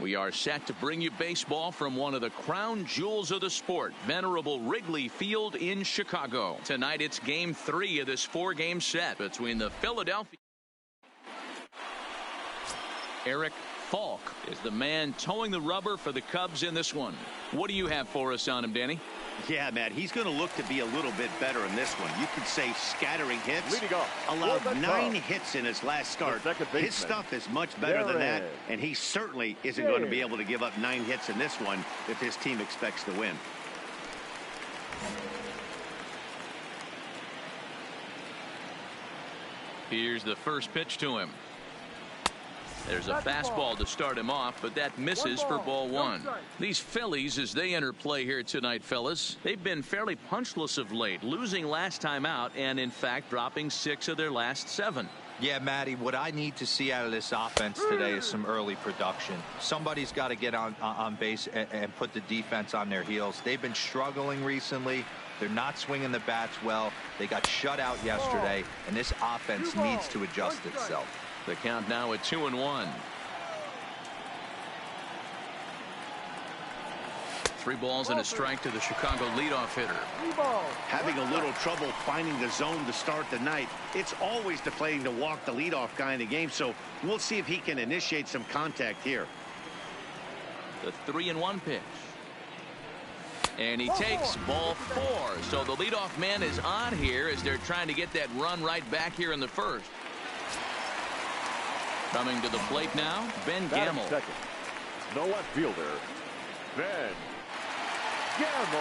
We are set to bring you baseball from one of the crown jewels of the sport, venerable Wrigley Field in Chicago. Tonight it's Game 3 of this 4-game set between the Philadelphia. Eric Falk is the man towing the rubber for the Cubs in this one. What do you have for us on him, Danny? Yeah, Matt, he's going to look to be a little bit better in this one. You could say scattering hits. Leading off, allowed 9 hits in his last start. His stuff is much better than that, and he certainly isn't going to be able to give up 9 hits in this one if his team expects to win. Here's the first pitch to him. There's a fastball to start him off, but that misses for ball 1. These Phillies, as they enter play here tonight, fellas, they've been fairly punchless of late, losing last time out and, in fact, dropping 6 of their last 7. Yeah, Matty, what I need to see out of this offense today is some early production. Somebody's got to get on base and put the defense on their heels. They've been struggling recently. They're not swinging the bats well. They got shut out yesterday, and this offense needs to adjust itself. The count now at 2-1. 3 balls and a strike to the Chicago leadoff hitter. Having a little trouble finding the zone to start the night. It's always deflating to walk the leadoff guy in the game, so we'll see if he can initiate some contact here. The 3-1 pitch. And he takes ball 4. So the leadoff man is on here as they're trying to get that run right back here in the first. Coming to the plate now, Ben Gamble. Second. No left fielder, Ben Gamble.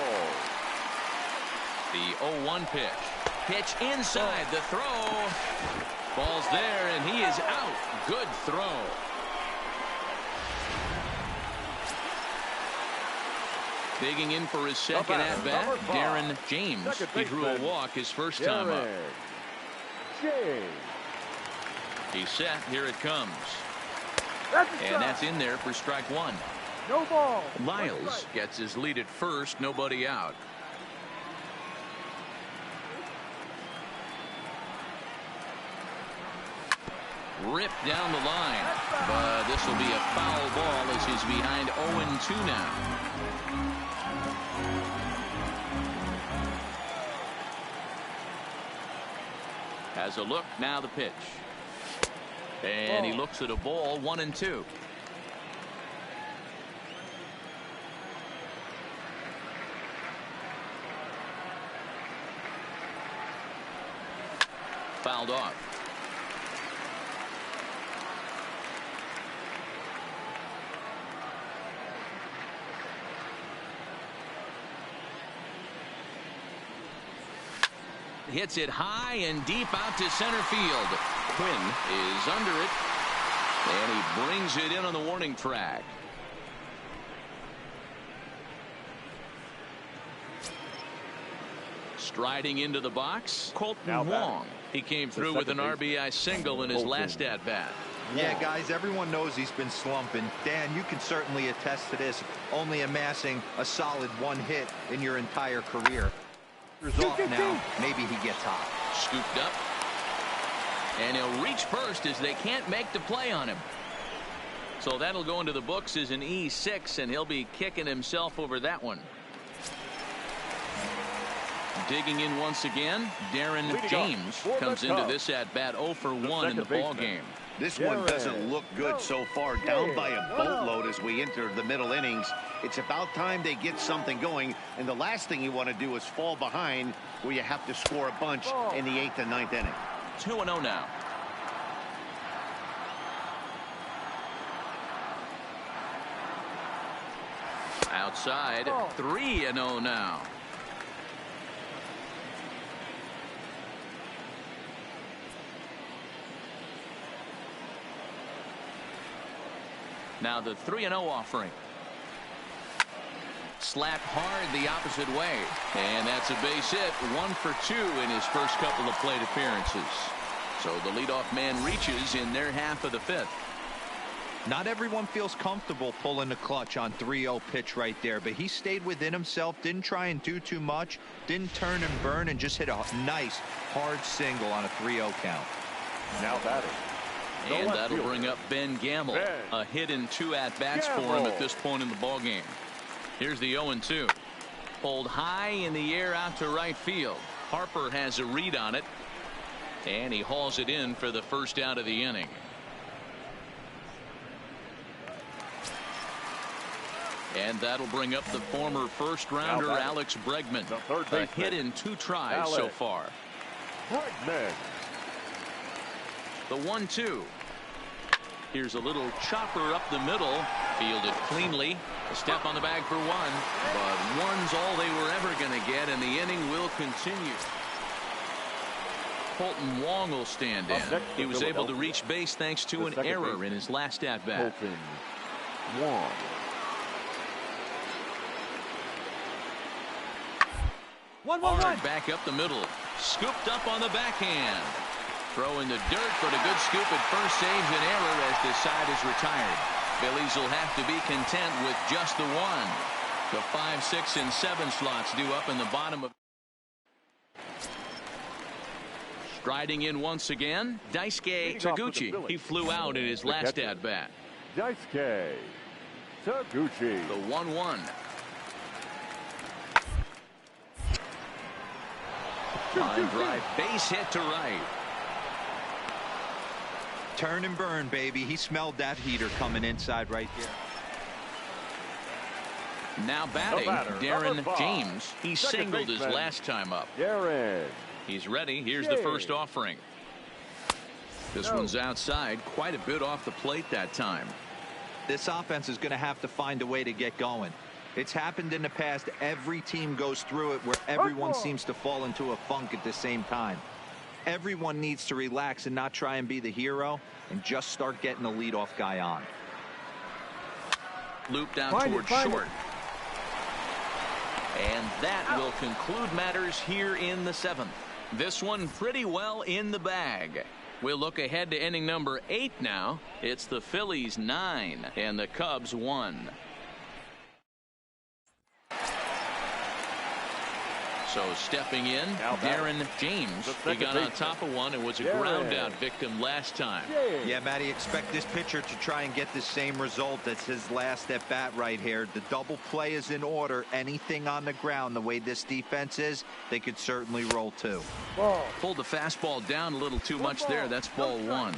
The 0-1 pitch. Pitch inside the throw. Ball's there, and he is out. Good throw. Digging in for his second at-bat, Darren James. He drew a walk his first time up. He's set. Here it comes. And that's in there for strike 1. No ball. Lyles gets his lead at first. Nobody out. Ripped down the line. But this will be a foul ball as he's behind 0-2 now. Has a look. Now the pitch. And he looks at a ball. 1-2. Fouled off. Hits it high and deep out to center field. Quinn is under it, and he brings it in on the warning track. Striding into the box, Colton Wong. He came through with an RBI single in his last at-bat. Yeah, guys, everyone knows he's been slumping. Dan, you can certainly attest to this, only amassing a solid 1 hit in your entire career. Off now, maybe he gets hot. Scooped up, and he'll reach first as they can't make the play on him. So that'll go into the books as an E6, and he'll be kicking himself over that one. Digging in once again, Darren James comes into this at bat 0 for 1 in the ball game. This one doesn't look good so far. Down by a boatload as we enter the middle innings. It's about time they get something going, and the last thing you want to do is fall behind where you have to score a bunch in the 8th and 9th inning. 2-0 now. Outside, 3-0 now. Now the 3-0 offering. Slapped hard the opposite way. And that's a base hit. 1 for 2 in his first couple of plate appearances. So the leadoff man reaches in their half of the 5th. Not everyone feels comfortable pulling the clutch on 3-0 pitch right there, but he stayed within himself, didn't try and do too much, didn't turn and burn, and just hit a nice hard single on a 3-0 count. Now batting, And that'll bring up Ben Gamble. A hit in 2 at-bats for him at this point in the ballgame. Here's the 0-2. Pulled high in the air out to right field. Harper has a read on it. And he hauls it in for the first out of the inning. And that'll bring up the former first-rounder Alex Bregman. A hit in 2 tries so far. Bregman. The 1-2. Here's a little chopper up the middle. Fielded cleanly. A step on the bag for 1. But 1's all they were ever going to get, and the inning will continue. Colton Wong will stand in. He was able to reach base thanks to an error in his last at-bat. Colton Wong. 1-1. Back up the middle. Scooped up on the backhand. Throw in the dirt, but a good scoop at first saves an error as this side is retired. Phillies will have to be content with just the 1. The 5, 6, and 7 slots due up in the bottom of. Striding in once again, Daisuke Taguchi. He flew out in his last at-bat. Daisuke Taguchi. The 1-1. Line drive, base hit to right. Turn and burn, baby. He smelled that heater coming inside right here. Now batting, Darren James. He singled his last time up. Darren. He's ready. Here's the first offering. This one's outside, quite a bit off the plate that time. This offense is going to have to find a way to get going. It's happened in the past. Every team goes through it where everyone seems to fall into a funk at the same time. Everyone needs to relax and not try and be the hero and just start getting the leadoff guy on. Loop down toward short. And that will conclude matters here in the 7th. This one pretty well in the bag. We'll look ahead to inning number 8 now. It's the Phillies 9 and the Cubs 1. So stepping in, Darren James. He got on top of one and was a ground out victim last time. Yeah, Matty, expect this pitcher to try and get the same result. That's his last at bat right here. The double play is in order. Anything on the ground, the way this defense is, they could certainly roll 2. Pulled the fastball down a little too much there. That's ball 1.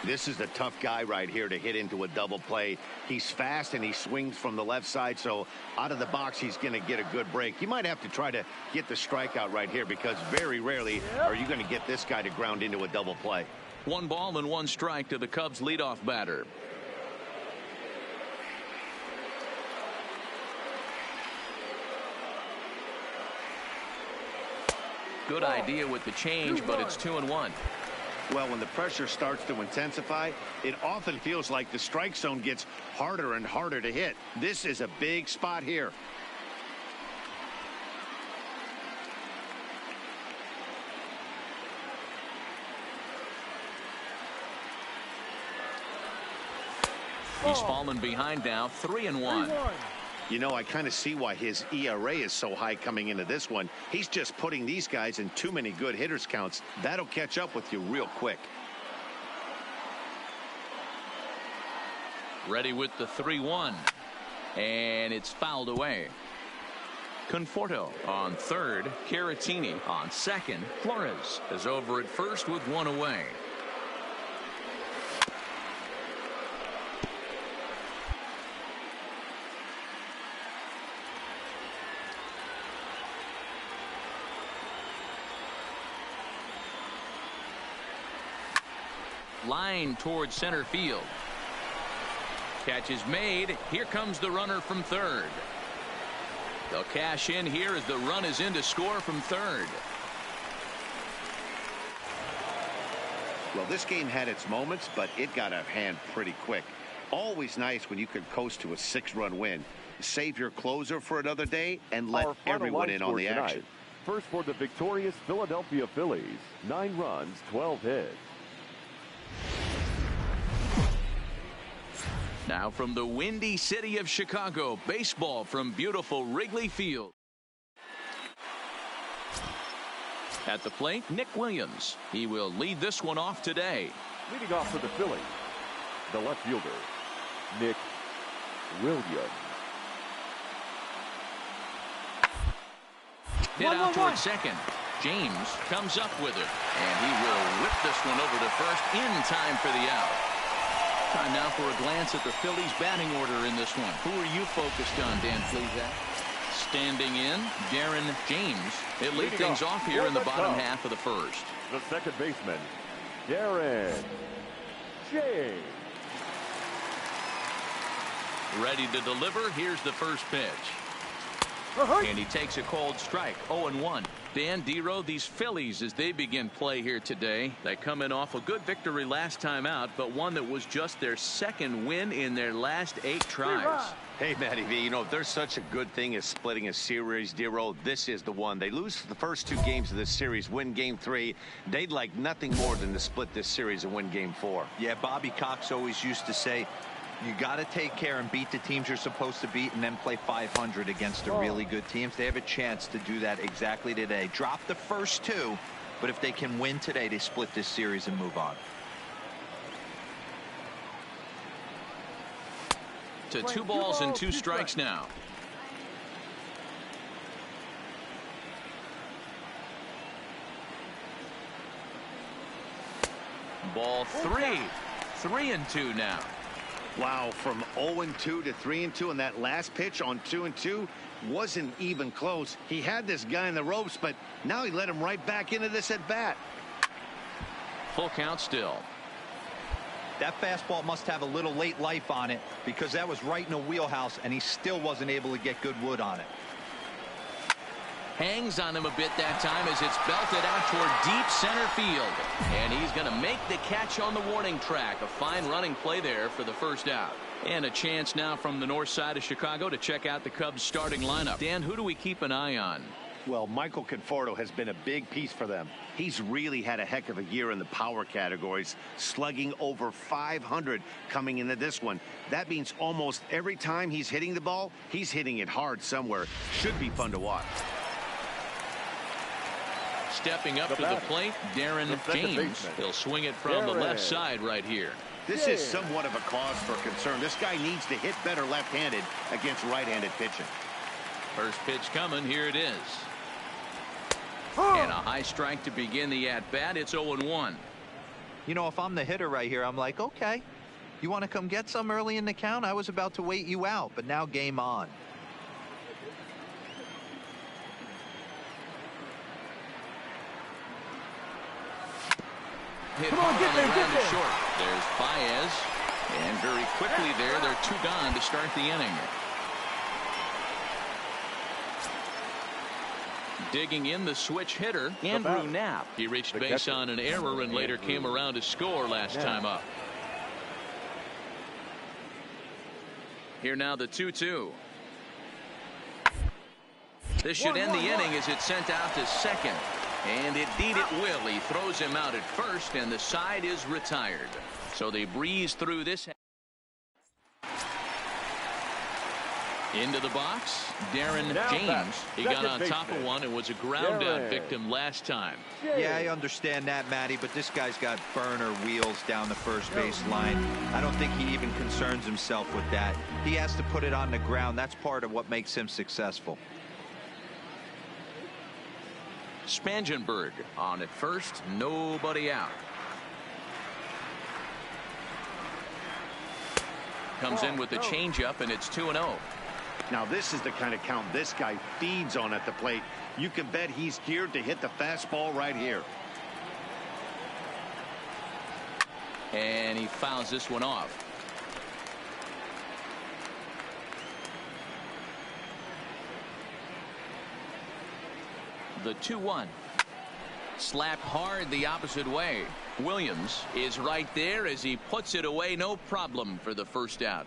This is a tough guy right here to hit into a double play. He's fast and he swings from the left side, so out of the box he's going to get a good break. You might have to try to get the strikeout right here because very rarely are you going to get this guy to ground into a double play. 1 ball and 1 strike to the Cubs leadoff batter. Good idea with the change, but it's 2-1. Well, when the pressure starts to intensify, it often feels like the strike zone gets harder and harder to hit. This is a big spot here. He's fallen behind now, 3-1. You know, I kind of see why his ERA is so high coming into this one. He's just putting these guys in too many good hitters counts. That'll catch up with you real quick. Ready with the 3-1. And it's fouled away. Conforto on third. Caratini on second. Flores is over at first with 1 away. Line towards center field. Catch is made. Here comes the runner from third. They'll cash in here as the run is in to score from third. Well, this game had its moments, but it got out of hand pretty quick. Always nice when you could coast to a 6-run win. Save your closer for another day and let everyone in on the action. First for the victorious Philadelphia Phillies. 9 runs, 12 hits. Now from the windy city of Chicago, baseball from beautiful Wrigley Field. At the plate, Nick Williams. He will lead this one off today. Leading off for the Phillies, the left fielder, Nick Williams. Hit out towards second. James comes up with it, and he will whip this one over to first in time for the out. Time now for a glance at the Phillies batting order in this one. Who are you focused on, Dan Plesac? Standing in, Darren James. He'll lead things off here in the bottom half of the first. The second baseman, Darren James. Ready to deliver. Here's the first pitch. And he takes a cold strike. 0-1. Dan Dero, these Phillies, as they begin play here today, they come in off a good victory last time out, but one that was just their second win in their last 8 tries. Hey, Matty V, you know, if there's such a good thing as splitting a series, Dero, this is the one. They lose the first 2 games of this series, win game 3. They'd like nothing more than to split this series and win game 4. Yeah, Bobby Cox always used to say, you got to take care and beat the teams you're supposed to beat and then play 500 against the really good teams. They have a chance to do that exactly today. Drop the first 2, but if they can win today, they split this series and move on. To 2 balls and 2 strikes now. Ball 3. 3-2 now. Wow, from 0-2 to 3-2, and that last pitch on 2-2 wasn't even close. He had this guy in the ropes, but now he let him right back into this at bat. Full count still. That fastball must have a little late life on it because that was right in the wheelhouse and he still wasn't able to get good wood on it. Hangs on him a bit that time as it's belted out toward deep center field. And he's going to make the catch on the warning track. A fine running play there for the first out. And a chance now from the north side of Chicago to check out the Cubs starting lineup. Dan, who do we keep an eye on? Well, Michael Conforto has been a big piece for them. He's really had a heck of a year in the power categories, slugging over 500 coming into this one. That means almost every time he's hitting the ball, he's hitting it hard somewhere. Should be fun to watch. Stepping up to the plate, Darren James. He'll swing it from the left side right here. This is somewhat of a cause for concern. This guy needs to hit better left-handed against right-handed pitching. First pitch coming. Here it is. And a high strike to begin the at-bat. It's 0-1. You know, if I'm the hitter right here, I'm like, okay, you want to come get some early in the count? I was about to wait you out, but now game on. Hit hard on the ground to short. There's Baez. And very quickly there, they're 2 gone to start the inning. Digging in the switch hitter, Andrew Knapp. He reached base on an error and later came around to score last time up. Here now the 2-2. This should end the inning as it's sent out to second. And indeed it will. He throws him out at first, and the side is retired. So they breeze through this. Into the box, Darren James. He got on top of one and was a ground out victim last time. Yeah, I understand that, Matty, but this guy's got burner wheels down the first base line. I don't think he even concerns himself with that. He has to put it on the ground. That's part of what makes him successful. Spangenberg on at first, nobody out. Comes in with the changeup, and it's 2-0. Now this is the kind of count this guy feeds on at the plate. You can bet he's geared to hit the fastball right here. And he fouls this one off. The 2-1. Slapped hard the opposite way. Williams is right there as he puts it away. No problem for the first out.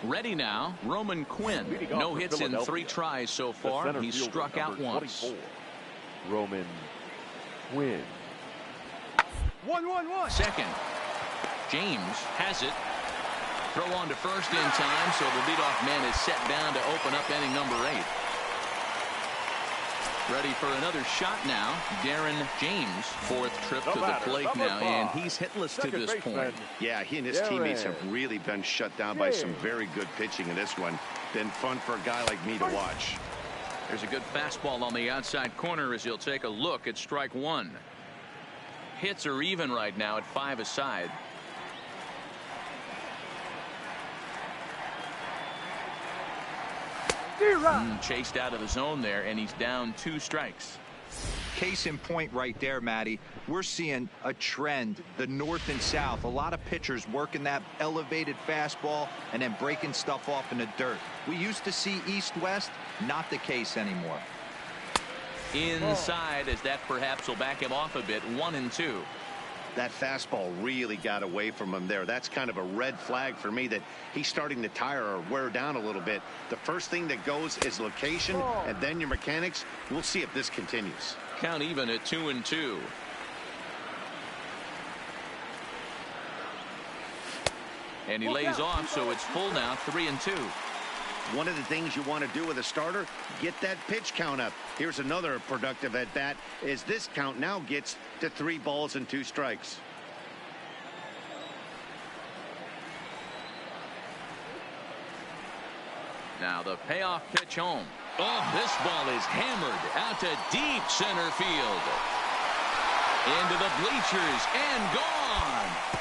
Ready now, Roman Quinn. No hits in 3 tries so far. He's struck out once. 24. Roman Quinn. 1-1-1. Second. James has it. Throw on to first in time, so the leadoff man is set down to open up inning number 8. Ready for another shot now. Darren James, fourth trip to the plate now, and he's hitless to this point. Yeah, he and his teammates have really been shut down by some very good pitching in this one. Been fun for a guy like me to watch. There's a good fastball on the outside corner as he'll take a look at strike one. Hits are even right now at 5 aside. Chased out of the zone there, and he's down 2 strikes. Case in point right there, Matty. We're seeing a trend, the north and south. A lot of pitchers working that elevated fastball and then breaking stuff off in the dirt. We used to see east-west, not the case anymore. Inside, as that perhaps will back him off a bit. 1-2. That fastball really got away from him there. That's kind of a red flag for me that he's starting to tire or wear down a little bit. The first thing that goes is location and then your mechanics. We'll see if this continues. Count even at 2-2. And he lays off, so it's full now, 3-2. One of the things you want to do with a starter, get that pitch count up. Here's another productive at bat as this count now gets to 3 balls and 2 strikes. Now the payoff pitch home. Oh, this ball is hammered out to deep center field. Into the bleachers and gone.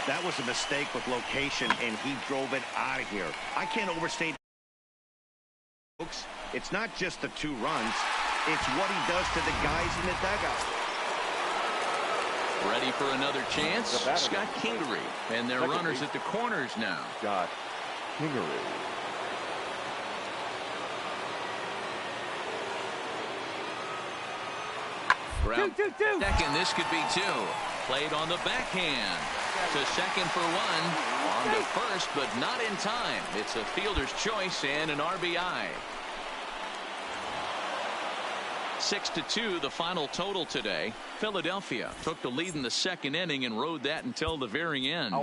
That was a mistake with location, and he drove it out of here. I can't overstate, folks. It's not just the 2 runs. It's what he does to the guys in the dugout. Ready for another chance. Scott Kingery. And their runners at the corners now. Scott Kingery. Second, this could be 2. Played on the backhand. To second for 1. On to first, but not in time. It's a fielder's choice and an RBI. 6-2 the final total today. Philadelphia took the lead in the second inning and rode that until the very end.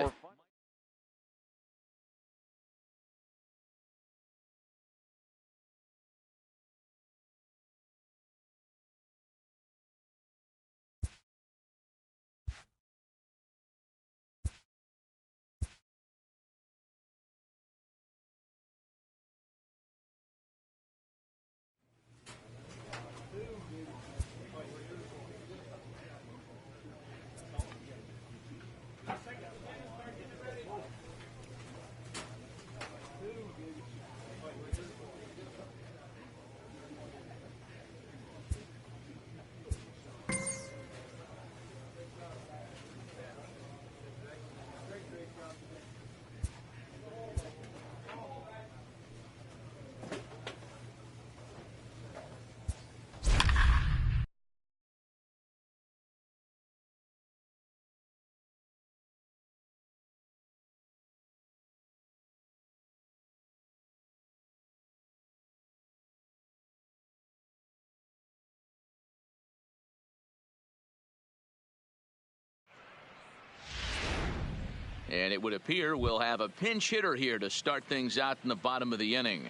And it would appear we'll have a pinch hitter here to start things out in the bottom of the inning.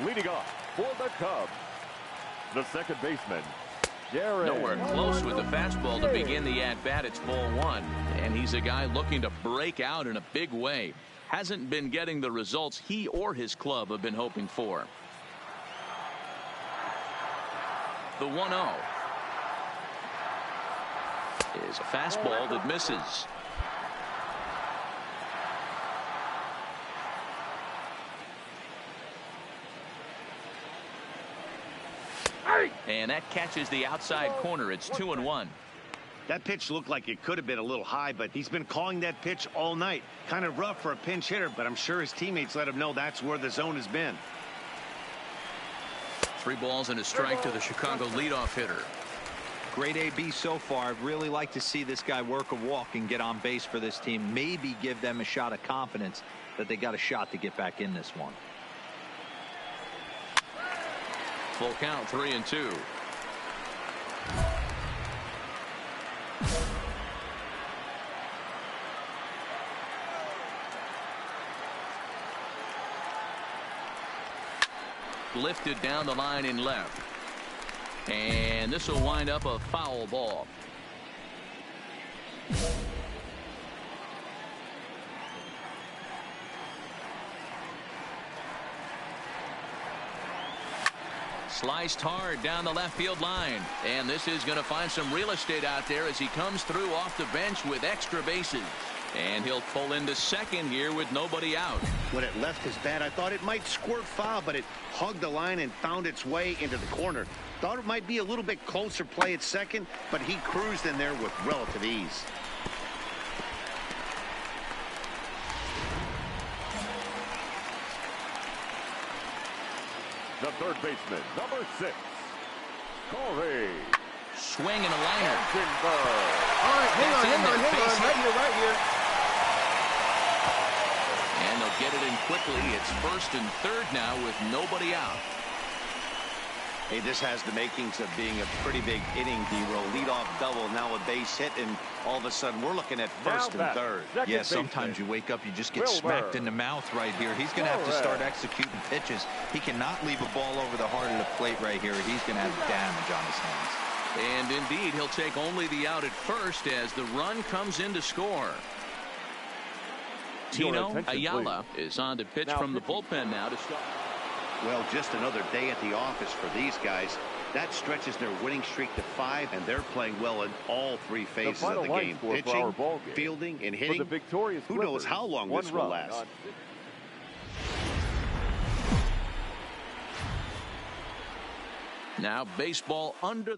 Leading off for the Cubs, the second baseman, Darren. Nowhere close with the fastball to begin the at-bat. It's ball 1. And he's a guy looking to break out in a big way. Hasn't been getting the results he or his club have been hoping for. The 1-0. Is a fastball that misses. And that catches the outside corner. It's 2-1. That pitch looked like it could have been a little high, but he's been calling that pitch all night. Kind of rough for a pinch hitter, but I'm sure his teammates let him know that's where the zone has been. 3 balls and a strike to the Chicago leadoff hitter. Great AB so far. I'd really like to see this guy work a walk and get on base for this team. Maybe give them a shot of confidence that they got a shot to get back in this one. Full count, 3-2. lifted down the line in left. And this will wind up a foul ball. Sliced hard down the left field line. And this is going to find some real estate out there as he comes through off the bench with extra bases. And he'll pull into second here with nobody out. When it left his bat, I thought it might squirt foul, but it hugged the line and found its way into the corner. Thought it might be a little bit closer play at second, but he cruised in there with relative ease. The third baseman, number 6, Corey. Swing and a liner. All right, hang on. Right here. And they'll get it in quickly. It's first and third now with nobody out. Hey, this has the makings of being a pretty big inning, D-Roll. Leadoff double, now a base hit, and all of a sudden we're looking at first and third. Yeah, sometimes you wake up, you just get smacked in the mouth right here. He's going to have to start executing pitches. He cannot leave a ball over the heart of the plate right here. He's going to have damage on his hands. And indeed, he'll take only the out at first as the run comes in to score. Tino Ayala is on to pitch from the bullpen now to start. Well, just another day at the office for these guys. That stretches their winning streak to 5, and they're playing well in all 3 phases of the game. Pitching, fielding, and hitting. Who knows how long this will last. Now baseball under.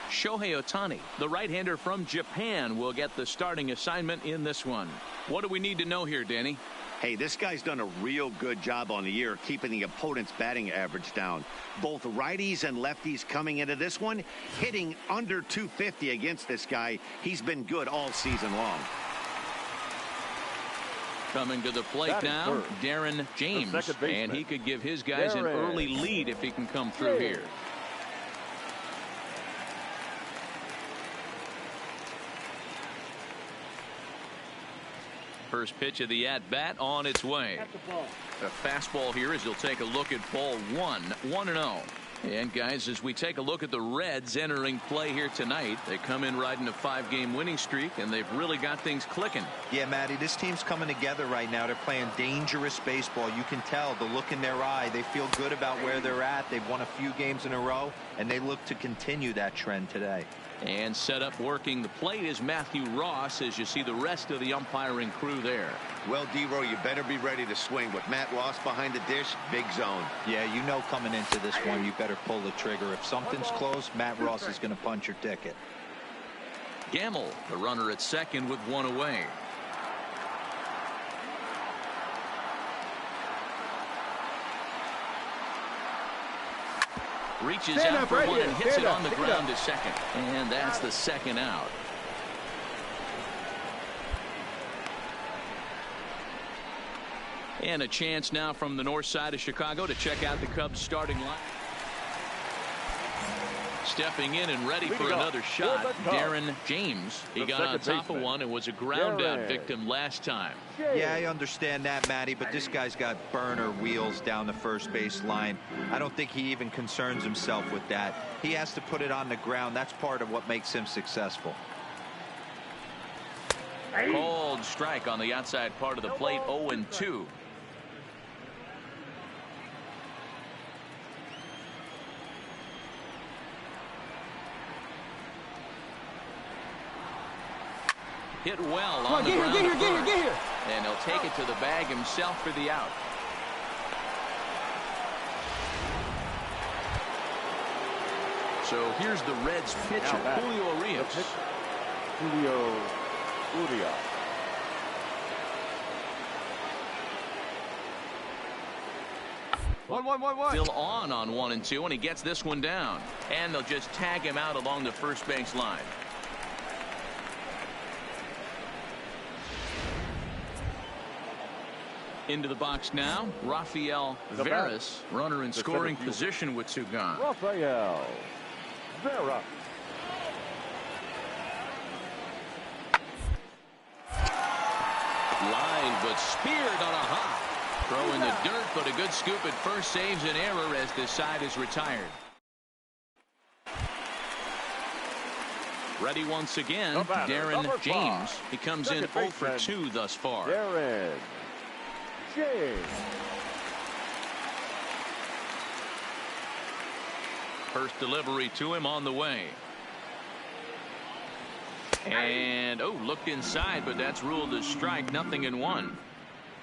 Shohei Ohtani, the right-hander from Japan, will get the starting assignment in this one. What do we need to know here, Danny? Hey, this guy's done a real good job on the year keeping the opponent's batting average down. Both righties and lefties coming into this one, hitting under 250 against this guy. He's been good all season long. Coming to the plate now, Darren James, and he could give his guys an early lead if he can come through here. First pitch of the at-bat on its way. A fastball here as he'll take a look at ball 1-0. And guys, as we take a look at the Reds entering play here tonight, they come in riding a 5-game winning streak, and they've really got things clicking. Yeah, Matty, this team's coming together right now. They're playing dangerous baseball. You can tell the look in their eye. They feel good about where they're at. They've won a few games in a row, and they look to continue that trend today. And set up working the plate is Matthew Ross as you see the rest of the umpiring crew there. Well, D-Row, you better be ready to swing. With Matt Ross behind the dish, big zone. Yeah, you know coming into this one, you better pull the trigger. If something's close, Matt Ross is going to punch your ticket. Gamble, the runner at second with 1 away. Reaches out for one and hits it on the ground to second. And that's the second out. And a chance now from the north side of Chicago to check out the Cubs starting line. Stepping in and ready for another shot, Darren James. He got on top of one and was a ground out victim last time. Yeah, I understand that, Matty, but this guy's got burner wheels down the first base line. I don't think he even concerns himself with that. He has to put it on the ground. That's part of what makes him successful. Cold strike on the outside part of the plate, 0-2. Hit well on the ground. Get here. And he'll take it to the bag himself for the out. So here's the Reds pitcher, Julio Urias. Julio Urias. One. Still on 1-2, and he gets this one down. And they'll just tag him out along the first base line. Into the box now, Rafael Veras, runner in scoring position with 2 gone. Rafael Veras. Line, but speared on a hop. Throw in the dirt, but a good scoop at first saves an error as this side is retired. Ready once again, Darren James. He comes in 0 for 2 thus far. Darren James. First delivery to him on the way. And, looked inside, but that's ruled a strike. 0-1.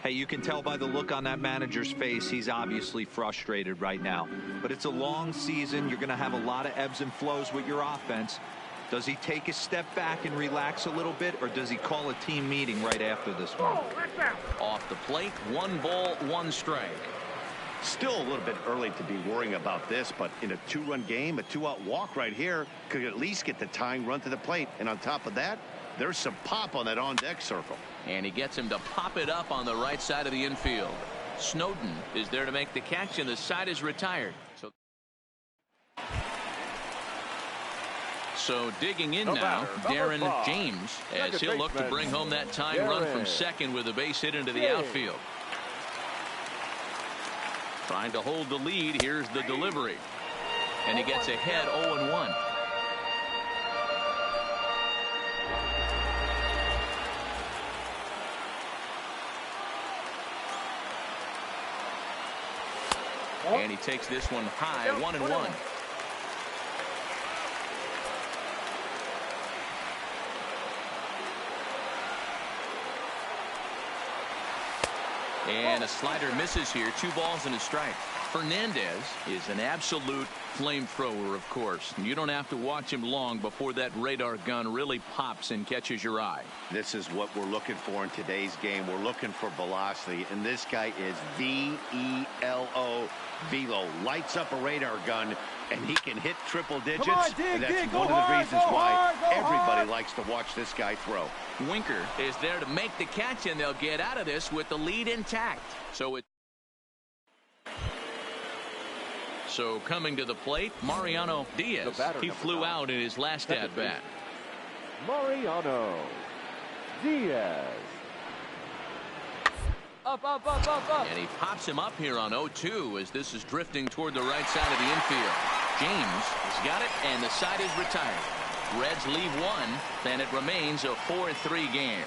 Hey, you can tell by the look on that manager's face, he's obviously frustrated right now. But it's a long season. You're going to have a lot of ebbs and flows with your offense. Does he take a step back and relax a little bit, or does he call a team meeting right after this one? Off the plate, 1 ball, 1 strike. Still a little bit early to be worrying about this, but in a 2-run game, a 2-out walk right here could at least get the tying run to the plate. And on top of that, there's some pop on that on-deck circle. And he gets him to pop it up on the right side of the infield. Snowden is there to make the catch, and the side is retired. So digging in now, Darren James, as he'll look to bring home that tying run from second with a base hit into the outfield. Trying to hold the lead. Here's the delivery. And he gets ahead 0-1. And he takes this one high, 1-1. And a slider misses here. 2 balls and a strike. Fernandez is an absolute flamethrower, of course. You don't have to watch him long before that radar gun really pops and catches your eye. This is what we're looking for in today's game. We're looking for velocity, and this guy is V-E-L-O. Velo lights up a radar gun, and he can hit triple digits. And that's one of the reasons why everybody likes to watch this guy throw. Winker is there to make the catch, and they'll get out of this with the lead intact. So coming to the plate, Mariano Diaz. He flew out in his last at-bat. Mariano Diaz. Up. And he pops him up here on 0-2 as this is drifting toward the right side of the infield. James has got it, and the side is retired. Reds leave 1, and it remains a 4-3 game.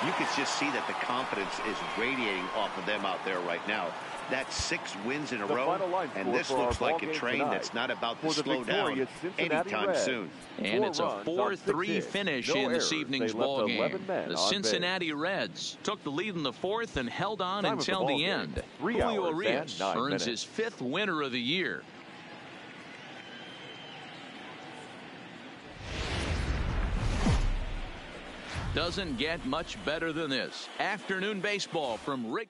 You can just see that the confidence is radiating off of them out there right now. That's 6 wins in a row, and this looks like a train that's not about to slow down anytime soon. And it's a 4-3 finish in this evening's ball game. The Cincinnati Reds took the lead in the 4th and held on until the end. Julio Urias earns his 5th winner of the year. Doesn't get much better than this. Afternoon baseball from Rick.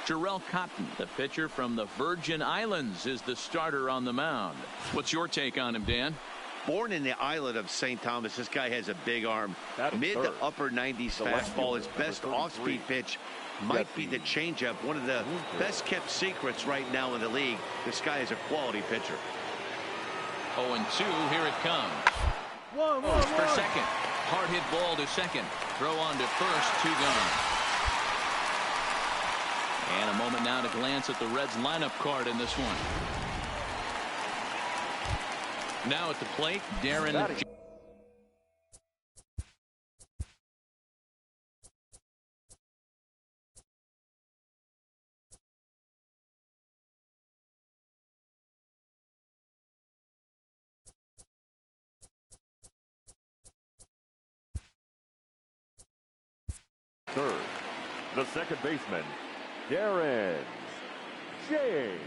Jarrell Cotton, the pitcher from the Virgin Islands, is the starter on the mound. What's your take on him, Dan? Born in the island of St. Thomas, this guy has a big arm. Mid to upper 90s fastball. His best off-speed pitch might be the changeup. One of the best kept secrets right now in the league. This guy is a quality pitcher. 0-2, here it comes. For second. Hard hit ball to second. Throw on to first, 2 gone. And a moment now to glance at the Reds lineup card in this one. Now at the plate, Darren. Third, the second baseman, Darren James.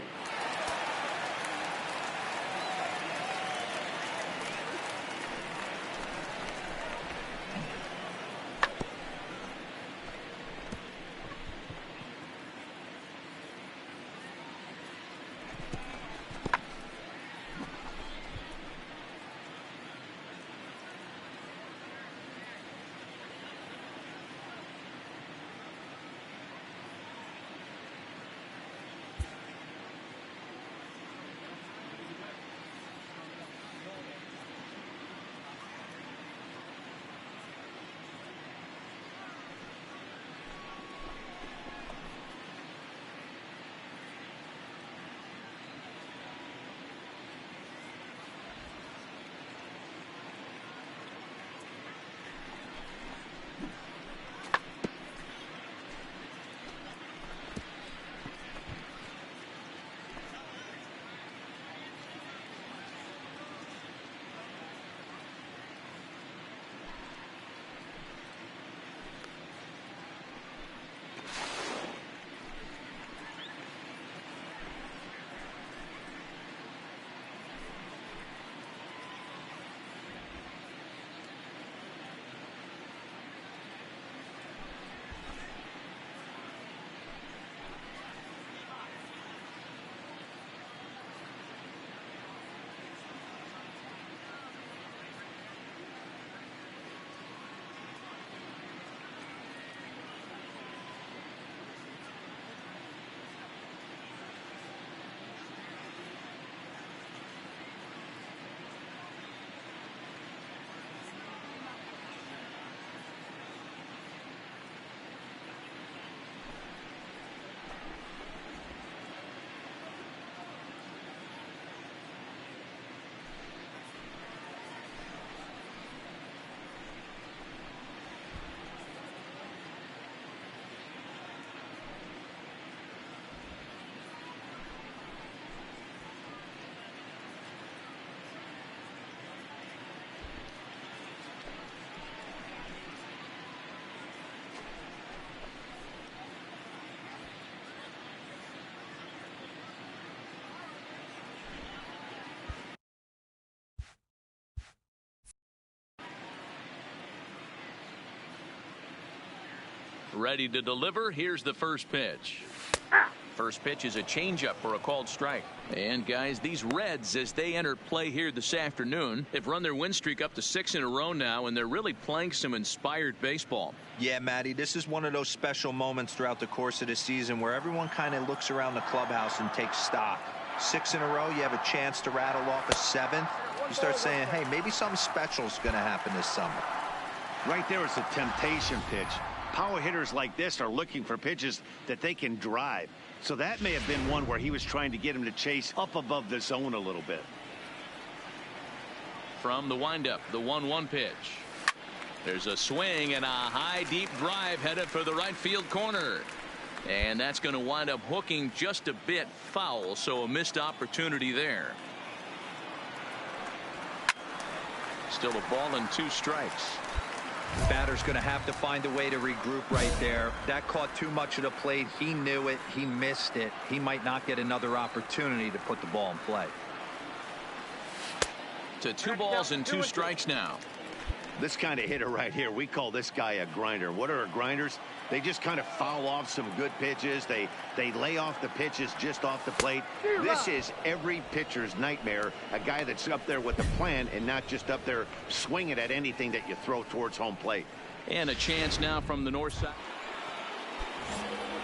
ready to deliver. Here's the first pitch. First pitch is a changeup for a called strike. And guys, these Reds, as they enter play here this afternoon, have run their win streak up to 6 in a row now, and they're really playing some inspired baseball. Yeah, Matty, this is one of those special moments throughout the course of the season where everyone kind of looks around the clubhouse and takes stock. 6 in a row, you have a chance to rattle off a 7th. You start saying, hey, maybe something special is going to happen this summer. Right there is a temptation pitch. Power hitters like this are looking for pitches that they can drive. So that may have been one where he was trying to get him to chase up above the zone a little bit. From the windup, the 1-1 pitch. There's a swing and a high deep drive headed for the right field corner. And that's going to wind up hooking just a bit foul, so a missed opportunity there. Still a ball and 2 strikes. Batter's going to have to find a way to regroup right there. That caught too much of the plate. He knew it. He missed it. He might not get another opportunity to put the ball in play. To 2 balls and 2 strikes now. This kind of hitter right here, we call this guy a grinder. What are grinders? They just kind of foul off some good pitches. They lay off the pitches just off the plate. This is every pitcher's nightmare, a guy that's up there with a plan and not just up there swinging at anything that you throw towards home plate. And a chance now from the north side.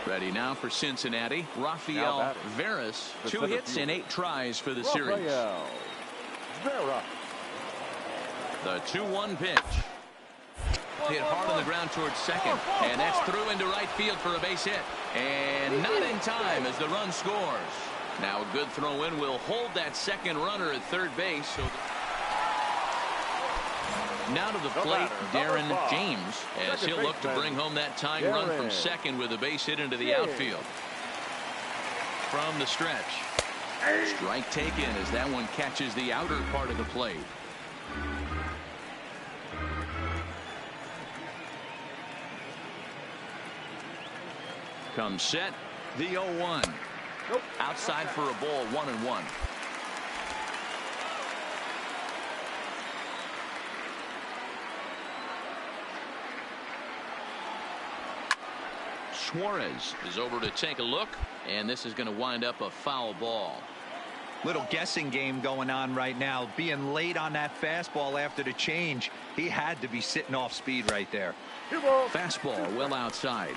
Ready now for Cincinnati. Rafael Veras, 2 hits and 8 tries for the series. The 2-1 pitch. Hit hard on the ground towards second. And that's through into right field for a base hit. And not in time as the run scores. Now a good throw in will hold that second runner at third base. So now to the plate, Darren James, as he'll look to bring home that tying run from second with a base hit into the outfield. From the stretch. Strike taken as that one catches the outer part of the plate. Comes set, the 0-1. Outside for a ball, 1-1. Suarez is over to take a look, and this is going to wind up a foul ball. Little guessing game going on right now. Being late on that fastball after the change, he had to be sitting off speed right there. Fastball well outside.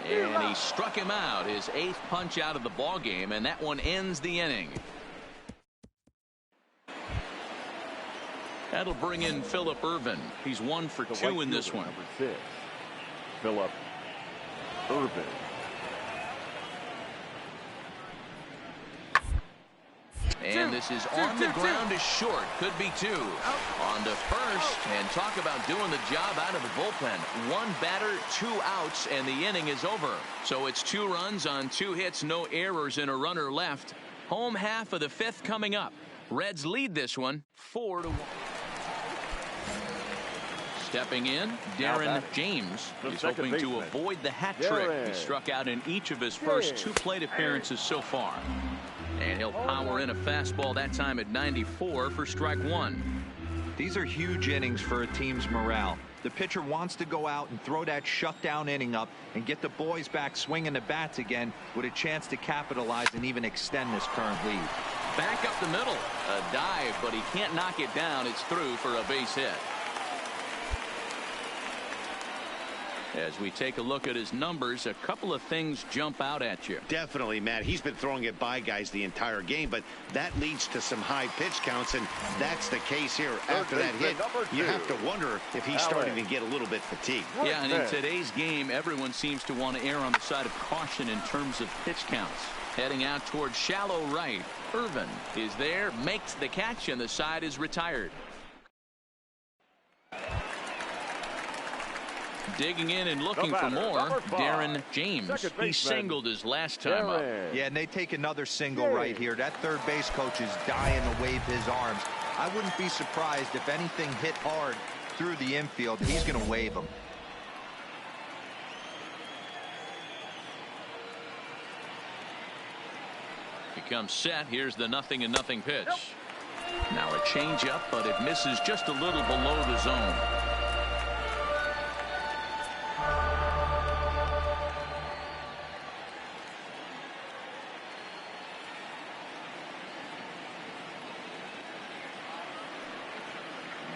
And he struck him out, his 8th punch out of the ball game, and that one ends the inning. That'll bring in Phillip Ervin. He's 1 for 2 in this one. Number 6, Phillip Ervin. And this is on the ground is short. Could be 2. On to first. And talk about doing the job out of the bullpen. 1 batter, 2 outs, and the inning is over. So it's 2 runs on 2 hits, no errors, and a runner left. Home half of the 5th coming up. Reds lead this one 4-1. Stepping in, Darren James is hoping to avoid the hat trick. He struck out in each of his first 2 plate appearances so far. And he'll power in a fastball that time at 94 for strike 1. These are huge innings for a team's morale. The pitcher wants to go out and throw that shutdown inning up and get the boys back swinging the bats again with a chance to capitalize and even extend this current lead. Back up the middle. A dive, but he can't knock it down. It's through for a base hit. As we take a look at his numbers, a couple of things jump out at you. Definitely, Matt. He's been throwing it by guys the entire game, but that leads to some high pitch counts, and that's the case here. After that hit, you have to wonder if he's starting to get a little bit fatigued. Yeah, and in today's game, everyone seems to want to err on the side of caution in terms of pitch counts. Heading out towards shallow right. Ervin is there, makes the catch, and the side is retired. Digging in and looking for more, Darren James. He singled his last time up. Yeah, and they take another single right here. That third base coach is dying to wave his arms. I wouldn't be surprised if anything hit hard through the infield. He's going to wave them. becomes set. Here's the 0-0 pitch. Now a changeup, but it misses just a little below the zone.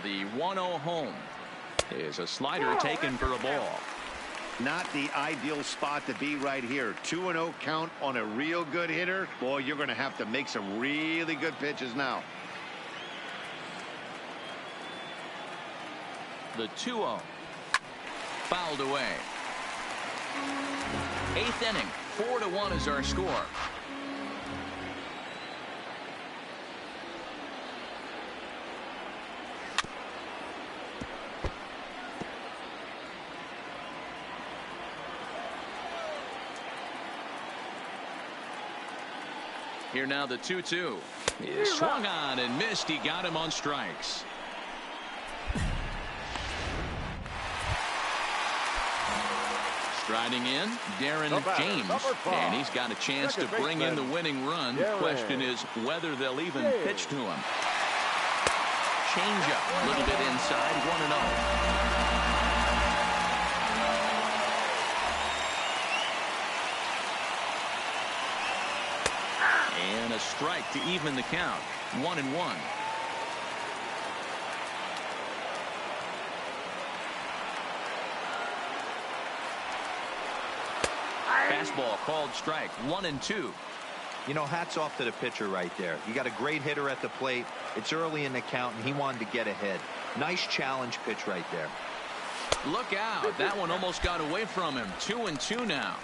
The 1-0 home is a slider taken for a ball. Not the ideal spot to be right here. 2-0 count on a real good hitter. Boy, you're going to have to make some really good pitches now. The 2-0 fouled away. 8th inning, 4-1 is our score. Here now the 2-2 is swung on and missed. He got him on strikes. Striding in, Darren James, and he's got a chance to bring in the winning run. The question is whether they'll even pitch to him. Changeup, a little bit inside, 1-0. And a strike to even the count. 1-1. Fastball called strike. 1-2. You know, hats off to the pitcher right there. You got a great hitter at the plate. It's early in the count, and he wanted to get ahead. Nice challenge pitch right there. Look out. That one almost got away from him. 2-2 now.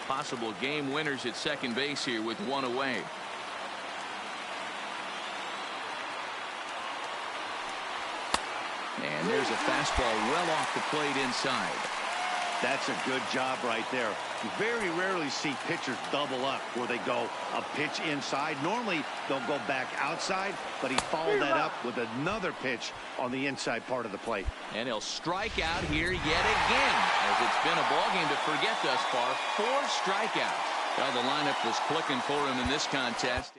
Possible game winners at second base here with one away. And there's a fastball well off the plate inside. That's a good job right there. You very rarely see pitchers double up where they go a pitch inside. Normally they'll go back outside, but he followed that up with another pitch on the inside part of the plate. And he'll strike out here yet again, as it's been a ball game to forget thus far. 4 strikeouts. Well, the lineup was clicking for him in this contest.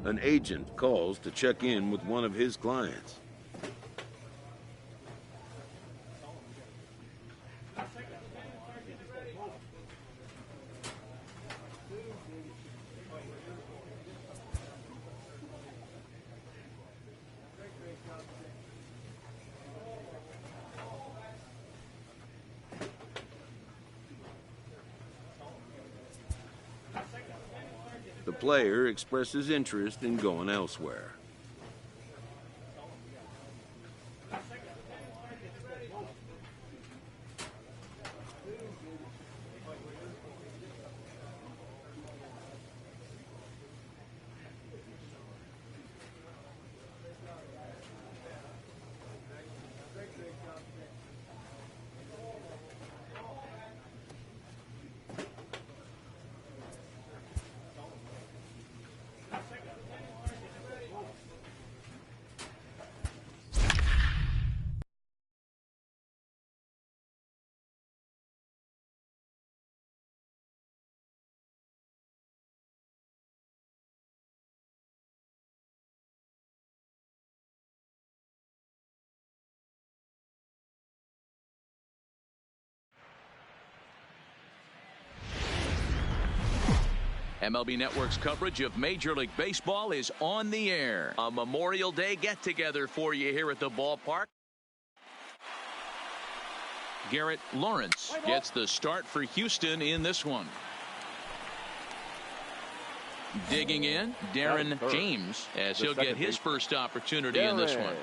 An agent calls to check in with one of his clients. The player expresses interest in going elsewhere. MLB Network's coverage of Major League Baseball is on the air. A Memorial Day get-together for you here at the ballpark. Garrett Lawrence gets the start for Houston in this one. Digging in, Darren James, as he'll get his first opportunity in this one.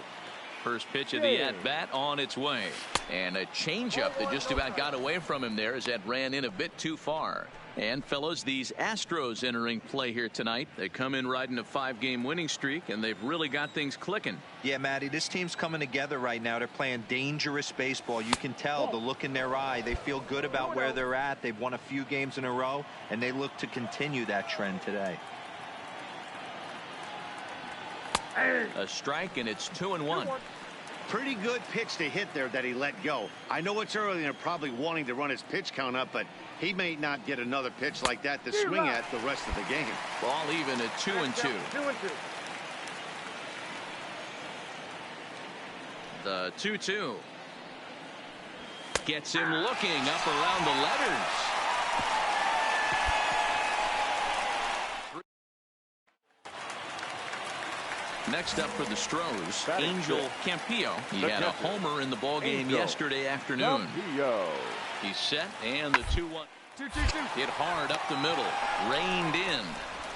First pitch of the at-bat on its way. And a changeup that just about got away from him there as that ran in a bit too far. And, fellas, these Astros entering play here tonight. They come in riding a 5-game winning streak, and they've really got things clicking. Yeah, Matty, this team's coming together right now. They're playing dangerous baseball. You can tell the look in their eye. They feel good about where they're at. They've won a few games in a row, and they look to continue that trend today. A strike, and it's 2-1. Pretty good pitch to hit there that he let go. I know it's early and they're probably wanting to run his pitch count up, but he may not get another pitch like that to swing at the rest of the game. Ball even at 2-2. The 2-2 gets him looking up around the letters. Next up for the Stros, Angel Campillo. He had a homer in the ballgame yesterday afternoon. He's set, and the 2-1 hit hard up the middle, reined in.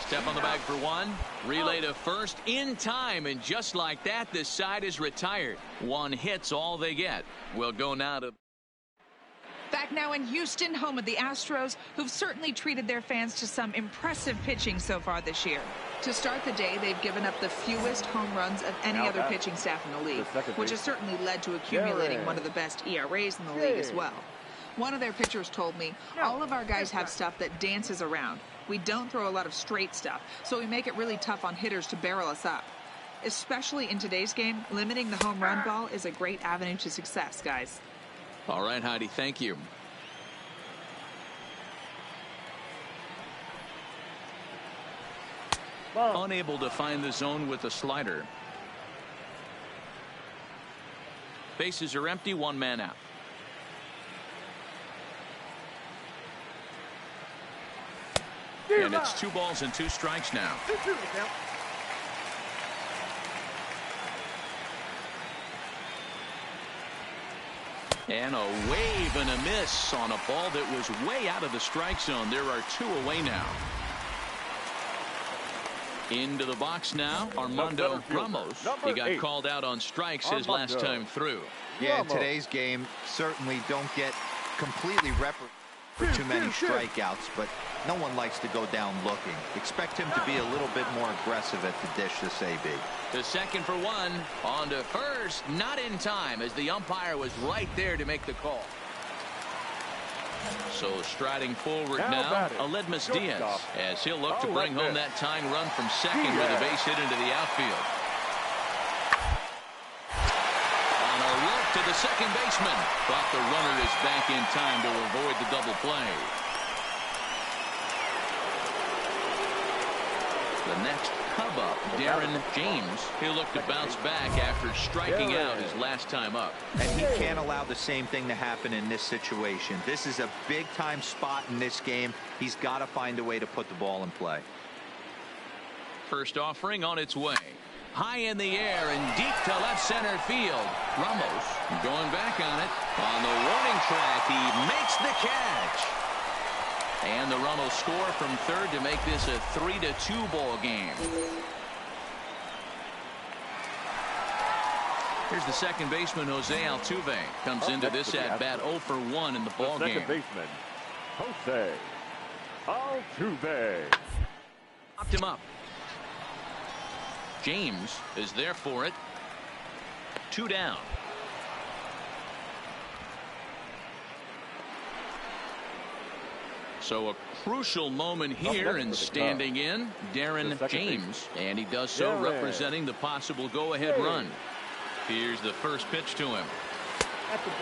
Step on the bag for one, relay to first in time, and just like that, this side is retired. One hit's all they get. We'll go now to back now in Houston, home of the Astros, who've certainly treated their fans to some impressive pitching so far this year. To start the day, they've given up the fewest home runs of any other pitching staff in the league, which has certainly led to accumulating one of the best ERAs in the league as well. One of their pitchers told me, all of our guys have stuff that dances around. We don't throw a lot of straight stuff, so we make it really tough on hitters to barrel us up. Especially in today's game, limiting the home run ball is a great avenue to success, guys. All right, Heidi, thank you. Unable to find the zone with the slider. Bases are empty, one man out. And it's 2 balls and 2 strikes now. And a wave and a miss on a ball that was way out of the strike zone. There are 2 away now. Into the box now, Armando Ramos. He got called out on strikes his last time through. Yeah, today's game certainly don't get completely for too many strikeouts, but no one likes to go down looking. Expect him to be a little bit more aggressive at the dish this AB. To second for one, on to first, not in time as the umpire was right there to make the call. So striding forward now, Aledmus Diaz, as he'll look to bring home that tying run from second with a base hit into the outfield. On a rope to the second baseman, but the runner is back in time to avoid the double play. The next Cub up, Darren James. He'll look to bounce back after striking out his last time up. And he can't allow the same thing to happen in this situation. This is a big-time spot in this game. He's got to find a way to put the ball in play. First offering on its way. High in the air and deep to left center field. Ramos going back on it. On the warning track, he makes the catch. And the run will score from third to make this a 3-2 ball game. Here's the second baseman, Jose Altuve. Comes into this at-bat 0 for 1 in the ball game. Second baseman, Jose Altuve. Popped him up. James is there for it. 2 down. So a crucial moment here, and standing in, Darren James, and he does so representing the possible go-ahead run. Here's the first pitch to him.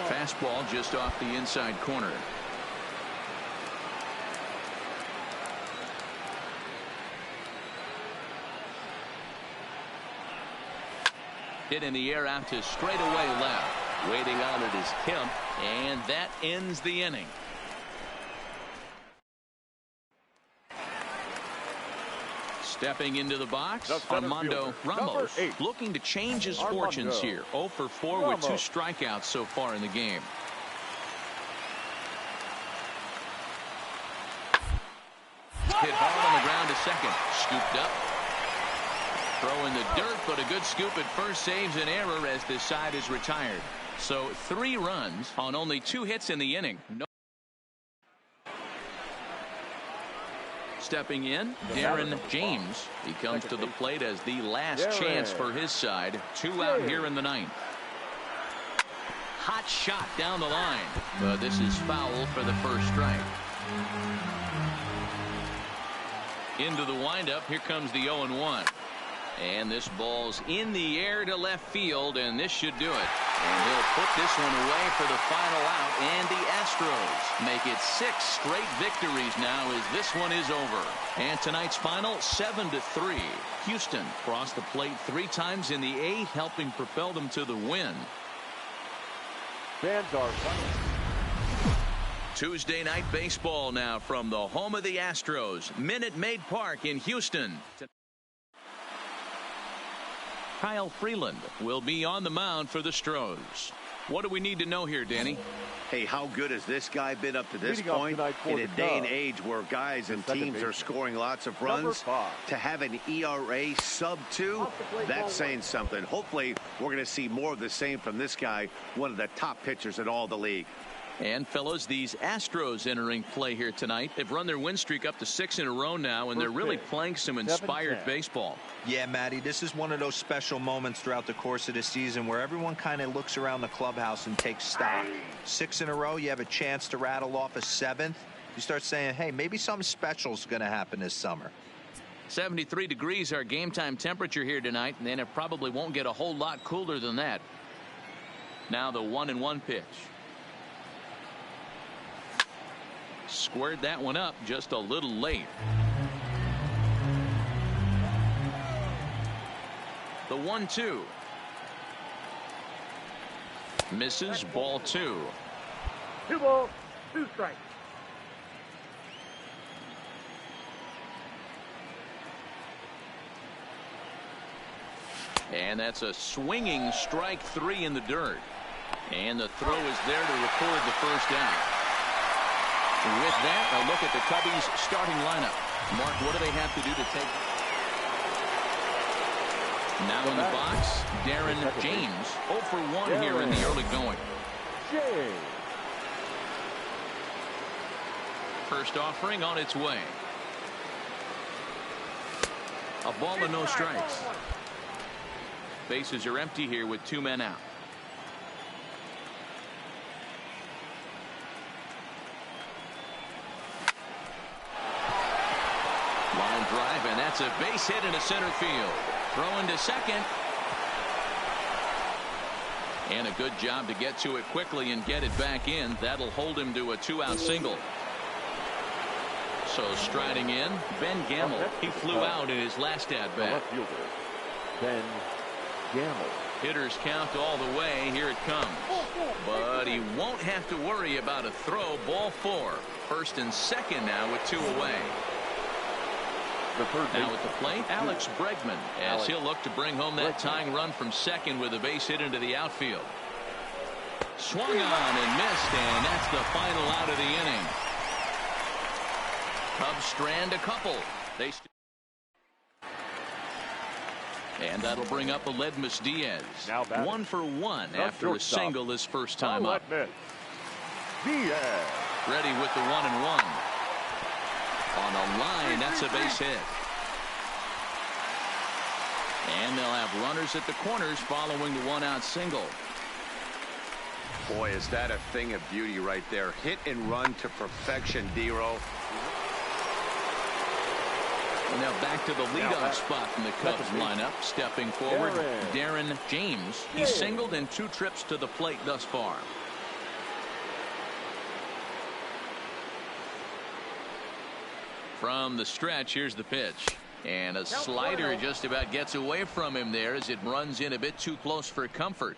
Fastball just off the inside corner. Hit in the air out to straightaway left. Waiting on it is Kemp, and that ends the inning. Stepping into the box, Armando Ramos, looking to change his fortunes here. 0 for 4 with 2 strikeouts so far in the game. Hit hard on the ground to second. Scooped up. Throw in the dirt, but a good scoop at first saves an error as this side is retired. So 3 runs on only 2 hits in the inning. Stepping in, Darren James. He comes to the plate as the last chance for his side. 2 out here in the 9th. Hot shot down the line, but this is foul for the first strike. Into the windup. Here comes the 0-1. And this ball's in the air to left field, and this should do it. And he'll put this one away for the final out, and the Astros make it 6 straight victories now as this one is over. And tonight's final, 7-3. Houston crossed the plate 3 times in the 8th, helping propel them to the win. Fans are Tuesday night baseball now from the home of the Astros, Minute Maid Park in Houston. Kyle Freeland will be on the mound for the Stros. What do we need to know here, Danny? Hey, how good has this guy been up to this point? In a day and age where guys and teams are scoring lots of runs, to have an ERA sub-2, that's saying something. Hopefully, we're going to see more of the same from this guy, one of the top pitchers in all the league. And fellas, these Astros entering play here tonight. They've run their win streak up to 6 in a row now, and they're really playing some inspired baseball. Yeah, Matty, this is one of those special moments throughout the course of the season where everyone kind of looks around the clubhouse and takes stock. 6 in a row, you have a chance to rattle off a 7th. You start saying, hey, maybe something special is going to happen this summer. 73 degrees our game time temperature here tonight, and then it probably won't get a whole lot cooler than that. Now the 1-1 pitch. Squared that one up just a little late. The 1-2. Misses, ball 2. 2 balls, 2 strikes. And that's a swinging strike 3 in the dirt. And the throw is there to record the first out. With that, a look at the Cubbies starting lineup. Mark, what do they have to do to take? Now in the box, Darren James. 0 for 1 here in the early going. First offering on its way. A ball and no strikes. Bases are empty here with 2 men out. Line drive, and that's a base hit into center field. Throw into second. And a good job to get to it quickly and get it back in. That'll hold him to a 2-out single. So striding in, Ben Gamel. He flew out in his last at-bat. Ben Gamel. Hitters count all the way. Here it comes. But he won't have to worry about a throw. Ball 4. First and second now with 2 away. Now at the plate, Alex Bregman, as he'll look to bring home that tying run from second with a base hit into the outfield. Swung on and missed, and that's the final out of the inning. Cubs strand a couple. And that'll bring up Aledmus Diaz. 1 for 1 after a single his first time up. Diaz. Ready with the 1-1. On a line, that's a base hit. And they'll have runners at the corners following the 1-out single. Boy, is that a thing of beauty right there. Hit and run to perfection, Dero. And now back to the leadoff spot in the Cubs lineup. Stepping forward, Darren James. He's singled in 2 trips to the plate thus far. From the stretch, here's the pitch. And a slider just about gets away from him there as it runs in a bit too close for comfort.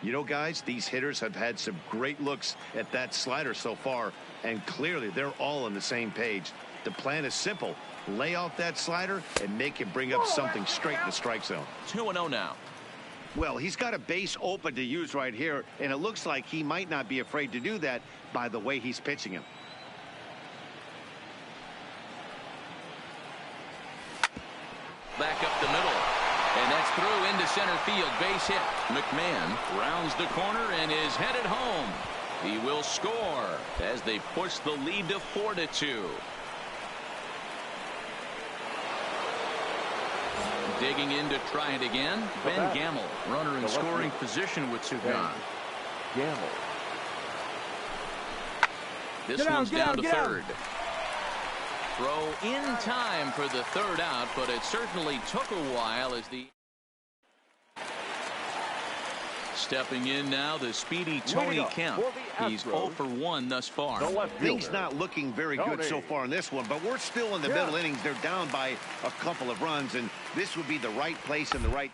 You know, guys, these hitters have had some great looks at that slider so far, and clearly they're all on the same page. The plan is simple. Lay off that slider and make him bring up something straight in the strike zone. 2-0 now. Well, he's got a base open to use right here, and it looks like he might not be afraid to do that by the way he's pitching him. Back up the middle. And that's through into center field. Base hit. McMahon rounds the corner and is headed home. He will score as they push the lead to 4-2. Digging in to try it again. Ben Gamel, runner in scoring position with 2 gone. Gamel. This one's down to third. Throw in time for the 3rd out, but it certainly took a while as the... Stepping in now, the speedy Tony Kemp. He's 0 for 1 thus far. Things not looking very good so far in this one, but we're still in the middle innings. They're down by a couple of runs, and this would be the right place and the right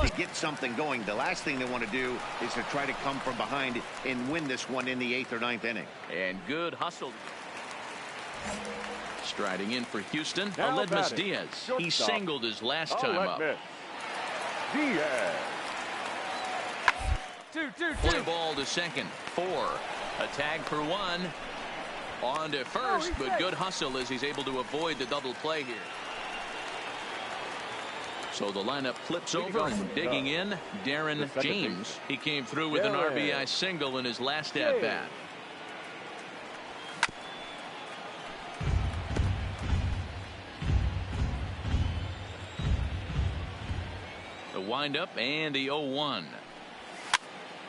to get something going. The last thing they want to do is to try to come from behind and win this one in the 8th or 9th inning. And good hustle. Striding in for Houston, Aledmus Diaz. He singled his last time up. Diaz. 2-2-2. Play ball to second. 4. A tag for 1. On to first, but good hustle as he's able to avoid the double play here. So the lineup flips over and digging in, Darren James. He came through with an RBI single in his last at-bat. The windup and the 0-1.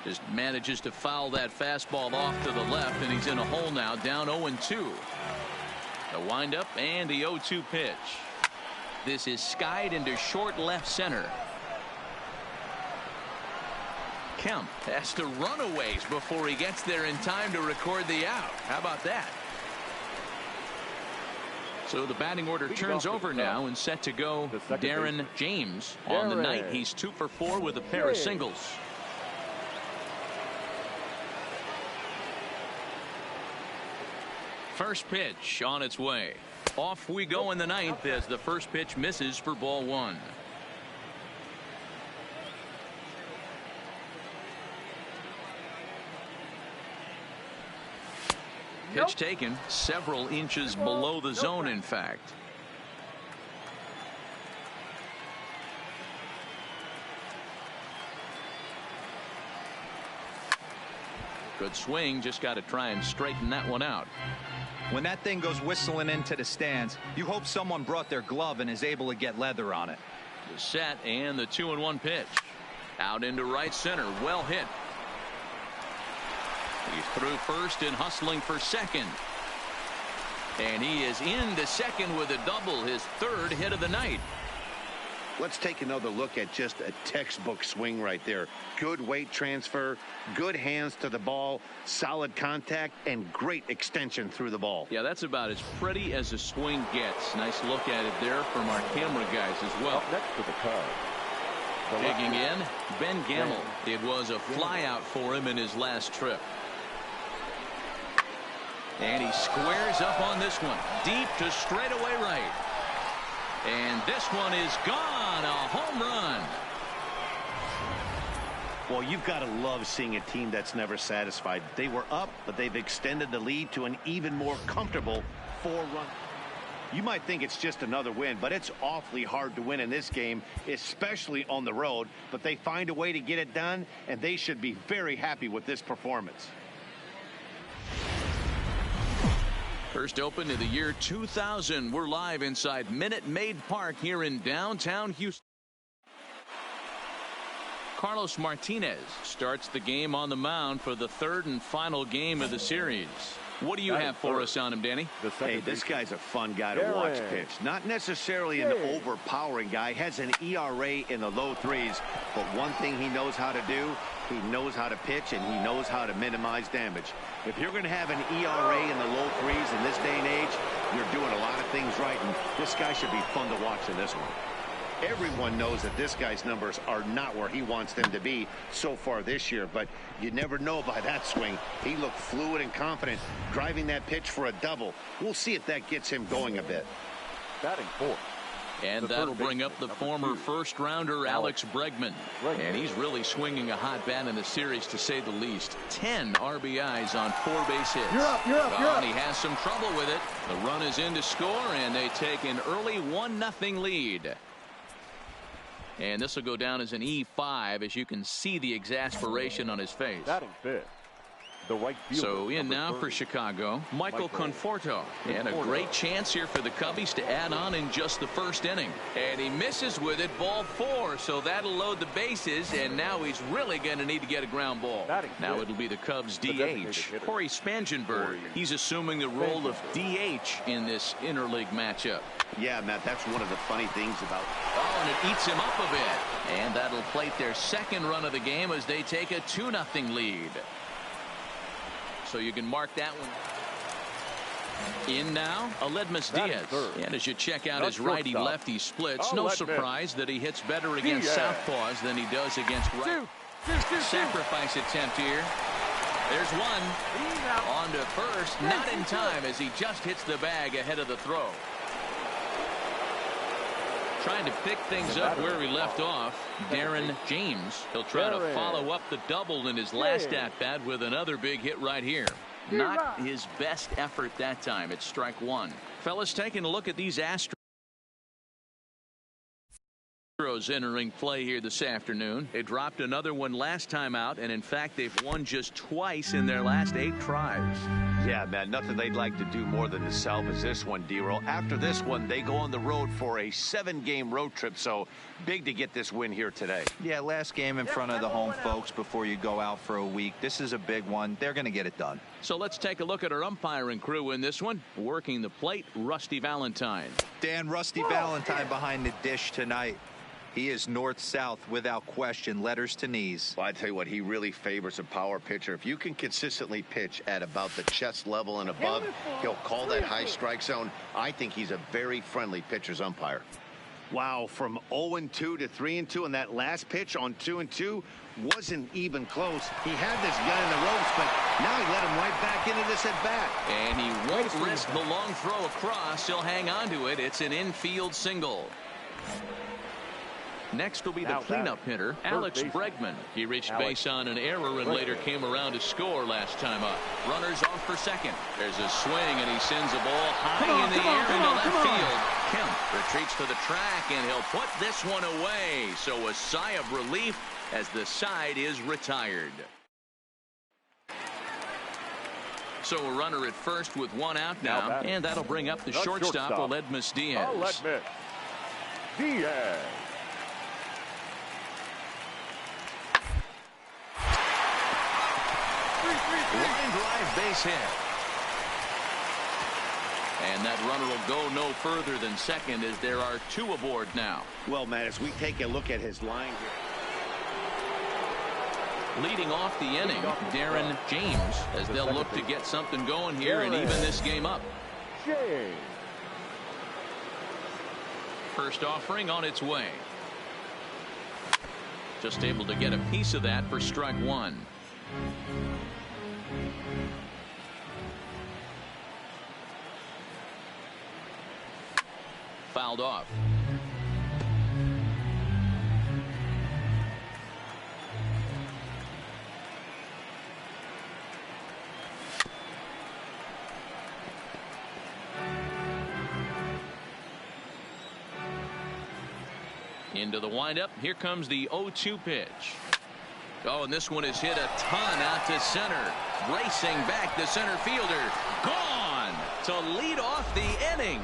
Just manages to foul that fastball off to the left, and he's in a hole now, down 0-2. The windup and the 0-2 pitch. This is skied into short left center. Kemp has to run a ways before he gets there in time to record the out. How about that? So the batting order turns over now and set to go Darren James. On the night, he's 2 for 4 with a pair of singles. First pitch on its way. Off we go in the 9th as the first pitch misses for ball 1. Pitch taken several inches below the zone, in fact. Good swing, just got to try and straighten that one out. When that thing goes whistling into the stands, you hope someone brought their glove and is able to get leather on it. The set and the 2-1 pitch. Out into right center, well hit. He's through first and hustling for second. And he is into second with a double, his 3rd hit of the night. Let's take another look at just a textbook swing right there. Good weight transfer, good hands to the ball, solid contact, and great extension through the ball. Yeah, that's about as pretty as a swing gets. Nice look at it there from our camera guys as well. Up next to the Cubs. Digging in, Ben Gamel. It was a fly out for him in his last trip. And he squares up on this one. Deep to straightaway right. And this one is gone. A home run. Well, you've got to love seeing a team that's never satisfied. They were up, but they've extended the lead to an even more comfortable 4-run. You might think it's just another win, but it's awfully hard to win in this game, especially on the road. But they find a way to get it done, and they should be very happy with this performance. First open of the year 2000. We're live inside Minute Maid Park here in downtown Houston. Carlos Martinez starts the game on the mound for the third and final game of the series. What do you have for us on him, Danny? Hey, this guy's a fun guy to watch pitch. Not necessarily an overpowering guy. Has an ERA in the low threes. But one thing he knows how to do, he knows how to pitch, and he knows how to minimize damage. If you're going to have an ERA in the low threes in this day and age, you're doing a lot of things right. And this guy should be fun to watch in this one. Everyone knows that this guy's numbers are not where he wants them to be so far this year, but you never know by that swing. He looked fluid and confident, driving that pitch for a double. We'll see if that gets him going a bit. Batting fourth. And that'll bring up the former first-rounder Alex Bregman. And he's really swinging a hot bat in the series, to say the least. 10 RBIs on 4 base hits. You're up, you're up, you're up. And he has some trouble with it. The run is in to score, and they take an early 1-0 lead. And this will go down as an E5, as you can see the exasperation on his face. Batting fifth. The right fielder, so in now for Chicago, Michael Conforto. And a great chance here for the Cubbies to add on in just the first inning. And he misses with it, ball 4. So that'll load the bases, and now he's really going to need to get a ground ball. Now it'll be the Cubs DH, Corey Spangenberg. He's assuming the role of DH in this interleague matchup. Yeah, Matt, that's one of the funny things about. Oh, and it eats him up a bit. And that'll plate their second run of the game as they take a 2-0 lead. So you can mark that one. In now, Aledmus Diaz. And as you check out his righty-lefty splits, no surprise that he hits better against southpaws than he does against right. Sacrifice attempt here. There's one. On to first. Not in time, as he just hits the bag ahead of the throw. Trying to pick things up where he left off, Darren James. He'll try to follow up the double in his last at-bat with another big hit right here. Not his best effort that time. It's strike one. Fellas, taking a look at these Astros entering play here this afternoon. They dropped another one last time out, and in fact they've won just twice in their last 8 tries. Yeah, man, nothing they'd like to do more than to salvage this one, D-Roll. After this one, they go on the road for a 7-game road trip, so big to get this win here today. Yeah, last game in front of the home folks before you go out for a week. This is a big one. They're going to get it done. So let's take a look at our umpiring crew in this one. Working the plate, Rusty Valentine. Dan, Rusty Valentine behind the dish tonight. He is north-south without question, letters to knees. Well, I tell you what, he really favors a power pitcher. If you can consistently pitch at about the chest level and above, he'll call that high strike zone. I think he's a very friendly pitcher's umpire. Wow, from 0-2 to 3-2, and that last pitch on 2-2 wasn't even close. He had this guy in the ropes, but now he let him right back into this at bat. And he won't risk the long throw across. He'll hang on to it. It's an infield single. Next will be the cleanup hitter, Alex Bregman. He reached base on an error and later came around to score last time up. Runners off for second. There's a swing, and he sends a ball high in the air into left field. Kemp retreats to the track, and he'll put this one away. So a sigh of relief as the side is retired. So a runner at first with one out now, and that'll bring up the shortstop, Aledmus Diaz. Aledmus Diaz. Line drive base hit. And that runner will go no further than second, as there are 2 aboard now. Well, Matt, as we take a look at his line here. Leading off the inning, Darren James, as they'll look to get something going here and even this game up. First offering on its way. Just able to get a piece of that for strike one. Fouled off. Into the windup. Here comes the 0-2 pitch. Oh, and this one is hit a ton out to center. Racing back, the center fielder. Gone to lead off the inning.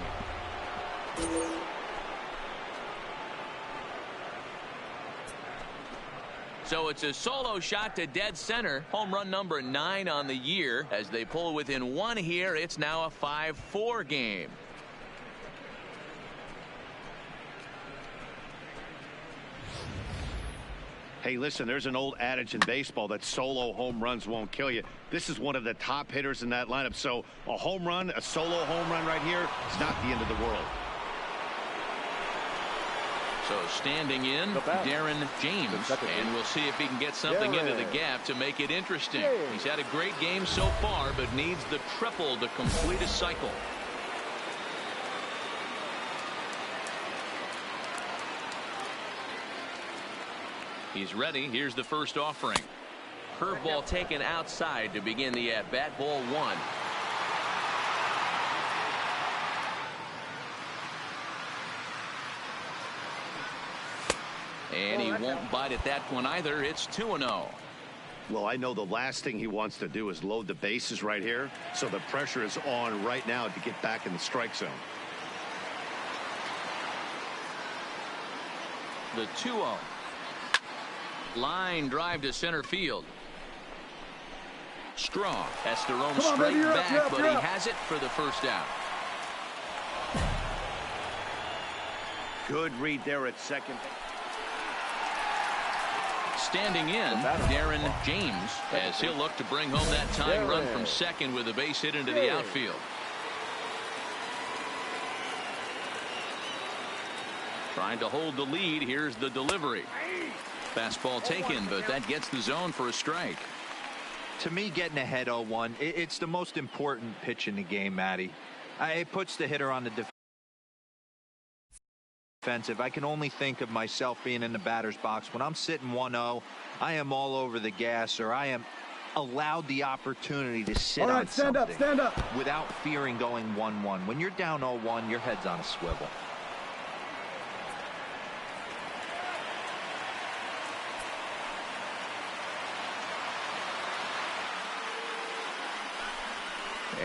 So it's a solo shot to dead center. Home run number 9 on the year. As they pull within 1 here, it's now a 5-4 game. Hey, listen, there's an old adage in baseball that solo home runs won't kill you. This is one of the top hitters in that lineup. So a home run, a solo home run right here, is not the end of the world. So standing in, Darren James, and we'll see if he can get something into the gap to make it interesting. He's had a great game so far, but needs the triple to complete a cycle. He's ready. Here's the first offering. Curveball taken outside to begin the at-bat. Ball 1. And he won't bite at that one either. It's 2-0. Well, I know the last thing he wants to do is load the bases right here. So the pressure is on right now to get back in the strike zone. The 2-0. Line drive to center field. Straw has to roam straight back, but he has it for the first out. Good read there at second. Standing in, Darren James, as he'll look to bring home that tying run from second with a base hit into the outfield. Trying to hold the lead. Here's the delivery. Fastball taken, but that gets the zone for a strike. To me, getting ahead 0-1, it's the most important pitch in the game, Matty. It puts the hitter on the defensive. I can only think of myself being in the batter's box. When I'm sitting 1-0, I am all over the gas, or I am allowed the opportunity to sit on something stand up. without fearing going 1-1. When you're down 0-1, your head's on a swivel.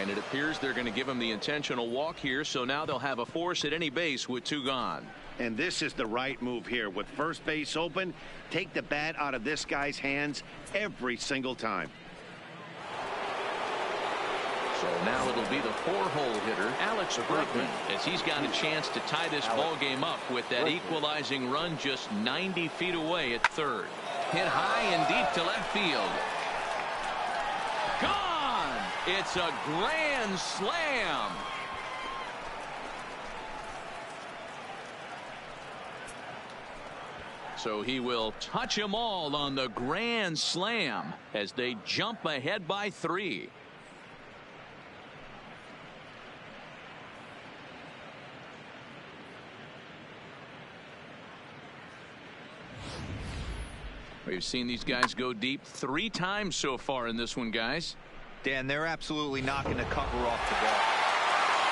And it appears they're going to give him the intentional walk here, so now they'll have a force at any base with 2 gone. And this is the right move here. With first base open, take the bat out of this guy's hands every single time. So now it'll be the 4-hole hitter, Alex Berkman, as he's got a chance to tie this ball game up with that equalizing run just 90 feet away at third. Hit high and deep to left field. Gone! It's a grand slam. So he will touch them all on the grand slam as they jump ahead by 3. We've seen these guys go deep 3 times so far in this one, guys. Dan, they're absolutely knocking the cover off the ball.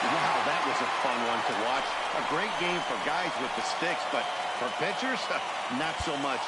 Wow, that was a fun one to watch. A great game for guys with the sticks, but for pitchers, not so much.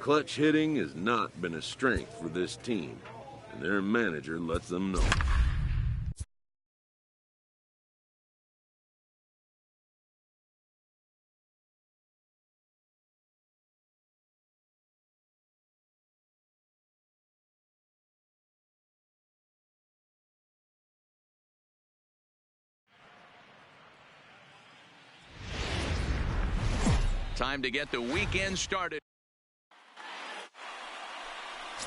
Clutch hitting has not been a strength for this team, and their manager lets them know. Time to get the weekend started.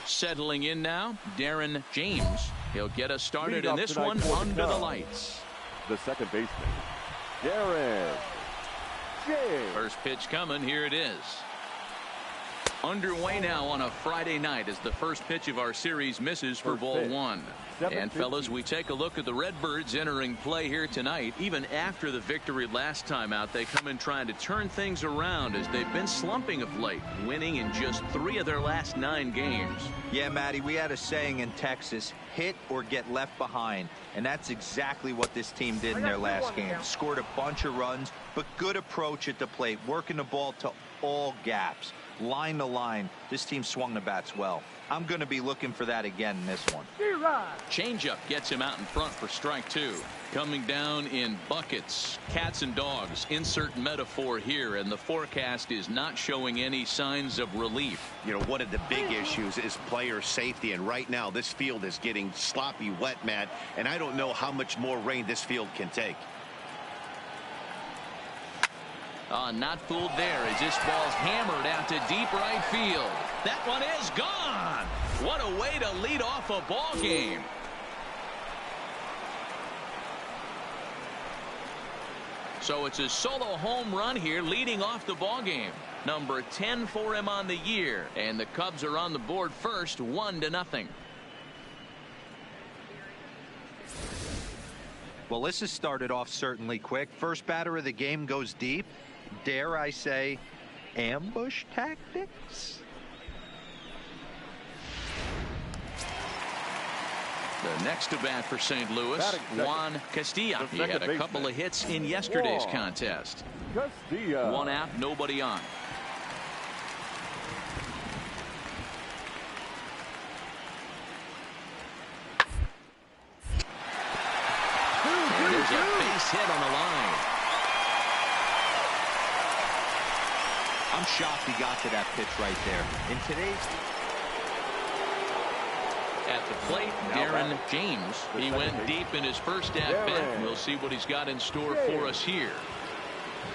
Settling in now, Darren James. He'll get us started in this one under the lights. The second baseman, Darren James. First pitch coming. Here it is. Underway now on a Friday night as the first pitch of our series misses for ball one. And fellas, we take a look at the Redbirds entering play here tonight. Even after the victory last time out, they come in trying to turn things around as they've been slumping of late, winning in just 3 of their last 9 games. Yeah, Matty, we had a saying in Texas, hit or get left behind. And that's exactly what this team did in their last game. Scored a bunch of runs, but good approach at the plate, working the ball to all gaps. Line to line, this team swung the bats well. I'm going to be looking for that again in this one. Changeup gets him out in front for strike 2. Coming down in buckets, cats and dogs, insert metaphor here, and the forecast is not showing any signs of relief. You know, one of the big issues is player safety, and right now this field is getting sloppy wet, Matt, and I don't know how much more rain this field can take. Not fooled there as this ball's hammered out to deep right field. That one is gone. What a way to lead off a ball game. So it's a solo home run here leading off the ball game. Number 10 for him on the year, and the Cubs are on the board first, 1-0. Well, this has started off certainly quick. First batter of the game goes deep. Dare I say, ambush tactics? The next to bat for St. Louis, Juan Castilla. He had a couple of hits in yesterday's contest. Castilla. 1 out, nobody on. And there's a base hit on the line. I'm shocked he got to that pitch right there. In today's... At the plate, Darren James. He went deep in his first at-bat. We'll see what he's got in store for us here.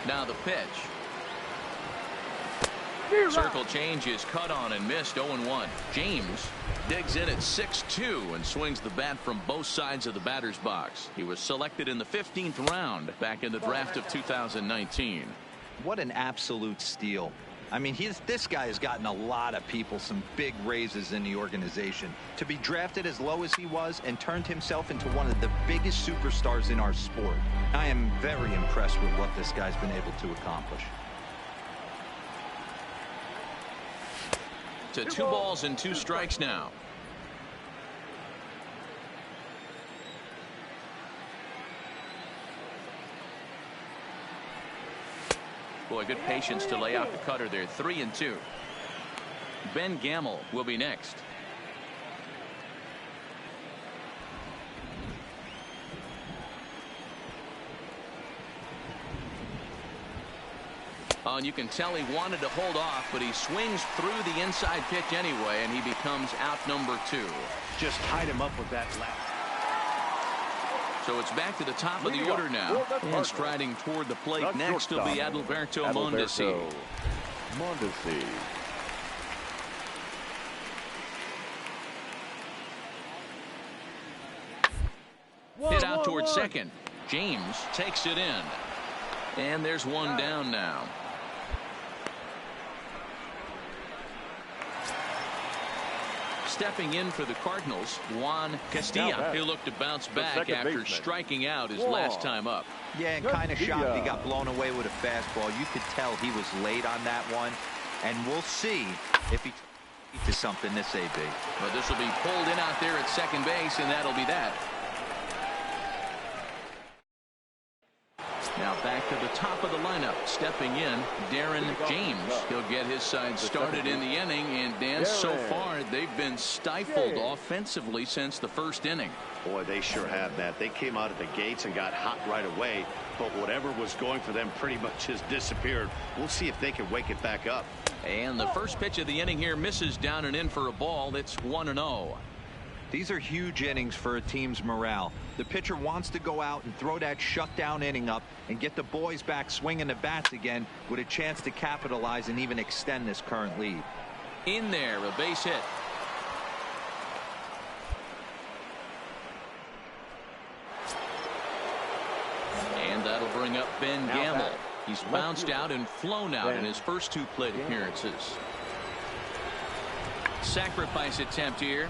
Now the pitch. Circle change is cut on and missed. 0-1. James digs in at 6-2 and swings the bat from both sides of the batter's box. He was selected in the 15th round back in the draft of 2019. What an absolute steal. I mean, this guy has gotten a lot of people some big raises in the organization. To be drafted as low as he was and turned himself into one of the biggest superstars in our sport. I am very impressed with what this guy's been able to accomplish. To 2 balls and 2 strikes now. Boy, good patience to lay out the cutter there. 3-2. Ben Gamble will be next. And you can tell he wanted to hold off, but he swings through the inside pitch anyway, and he becomes out number 2. Just tied him up with that left. So it's back to the top of the order now. And striding toward the plate next will be Adalberto Mondesi. Hit out toward second. James takes it in. And there's one down now. Stepping in for the Cardinals, Juan Castilla. He'll look to bounce back after striking out his last time up. Yeah, and kind of shocked he got blown away with a fastball. You could tell he was late on that one. And we'll see if he to something this AB. But this will be pulled in out there at second base, and that'll be that. Now back back to the top of the lineup. Stepping in, Darren James. He'll get his side started in the inning. And Dan, so far they've been stifled offensively since the first inning. Boy, they sure have, Matt. They came out of the gates and got hot right away, but whatever was going for them pretty much has disappeared. We'll see if they can wake it back up. And the first pitch of the inning here misses down and in for a ball. It's 1-0. These are huge innings for a team's morale. The pitcher wants to go out and throw that shutdown inning up and get the boys back swinging the bats again with a chance to capitalize and even extend this current lead. In there, a base hit. And that'll bring up Ben Gamble. He's bounced out and flown out in his first 2 plate appearances. Sacrifice attempt here.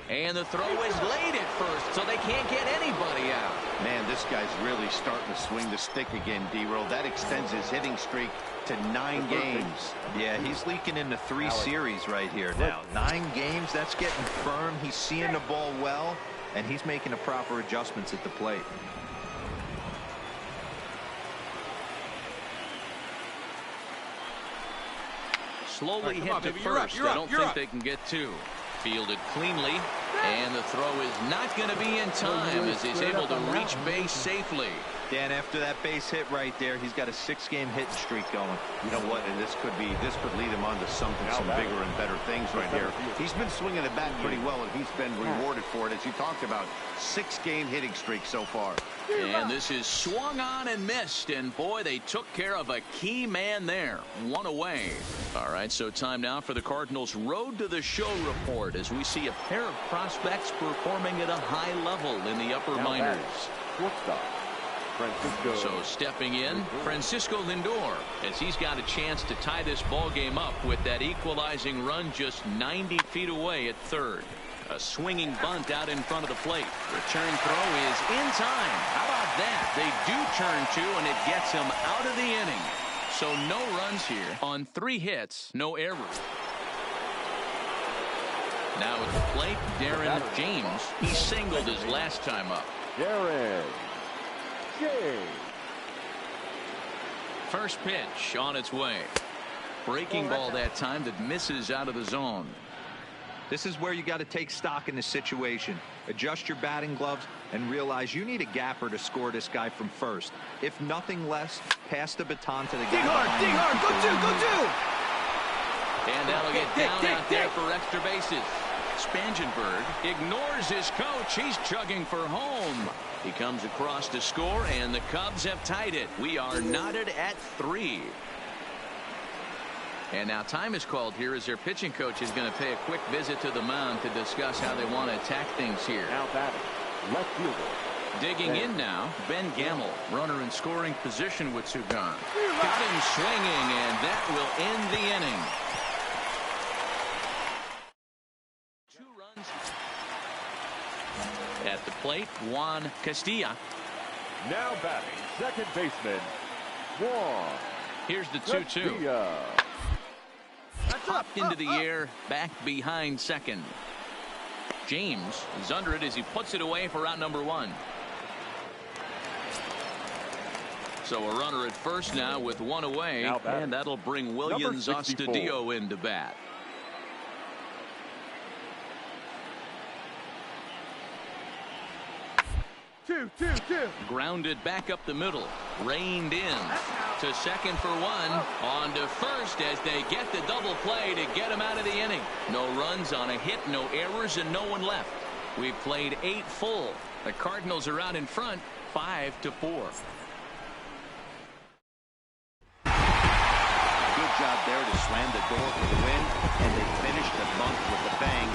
And the throw is late at first, so they can't get anybody out. Man, this guy's really starting to swing the stick again, D-Roll. That extends his hitting streak to 9 games. Yeah, he's leaking into 3 series right here now. 9 games, that's getting firm. He's seeing the ball well, and he's making the proper adjustments at the plate. Slowly hit to first. I don't think they can get 2. Fielded cleanly, and the throw is not going to be in time as he's able to reach base safely. Dan, after that base hit right there, he's got a 6-game hitting streak going. You know what? And this could lead him on to some bigger and better things right here. He's been swinging the bat pretty well, and he's been rewarded for it, as you talked about. 6-game hitting streak so far. And this is swung on and missed, and boy, they took care of a key man there. 1 away. All right, so time now for the Cardinals' Road to the Show report as we see a pair of prospects performing at a high level in the upper minors. So stepping in, Francisco Lindor, as he's got a chance to tie this ball game up with that equalizing run just 90 feet away at third. A swinging bunt out in front of the plate. Return throw is in time. How about that? They do turn 2, and it gets him out of the inning. So no runs here on 3 hits, no errors. Now at the plate, Darren James. He singled his last time up. Darren James. First pitch on its way. Breaking ball that time that misses out of the zone. This is where you got to take stock in the situation. Adjust your batting gloves and realize you need a gapper to score this guy from first. If nothing less, pass the baton to the guy. Dig hard, go 2. And that'll get down out there for extra bases. Spangenberg ignores his coach. He's chugging for home. He comes across to score, and the Cubs have tied it. We are knotted at 3. And now time is called here as their pitching coach is going to pay a quick visit to the mound to discuss how they want to attack things here. Now batting, left fielder. Digging in now, Ben Gamble, runner in scoring position with 2 gone. Got him swinging, and that will end the inning. 2 runs. At the plate, Juan Castilla. Now batting, second baseman, Juan. Here's the 2-2. Popped into the air, back behind second. James is under it as he puts it away for out number 1. So a runner at first now with 1 away, and that'll bring Williams Astudillo into bat. Two. Grounded back up the middle, reined in to second for 1, on to first as they get the double play to get him out of the inning. No runs on a hit, no errors, and no one left. We've played 8 full. The Cardinals are out in front, 5-4. Good job there to slam the door for the win, and they finished the month with a bang,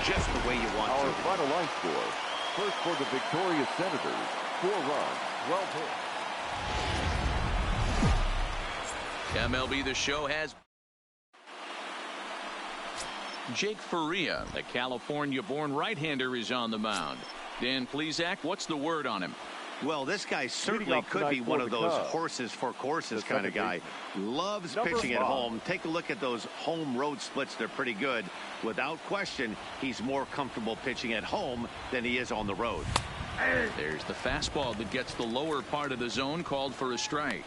just the way you want Our to. final line score. First for the victorious Senators, 4 runs, 12 hits. MLB The Show has Jake Faria, the California-born right-hander, is on the mound. Dan Plesac, what's the word on him? Well, this guy certainly could be one of those horses for courses kind of guy. Loves pitching at home. Take a look at those home road splits. They're pretty good. Without question, he's more comfortable pitching at home than he is on the road. There's the fastball that gets the lower part of the zone, called for a strike.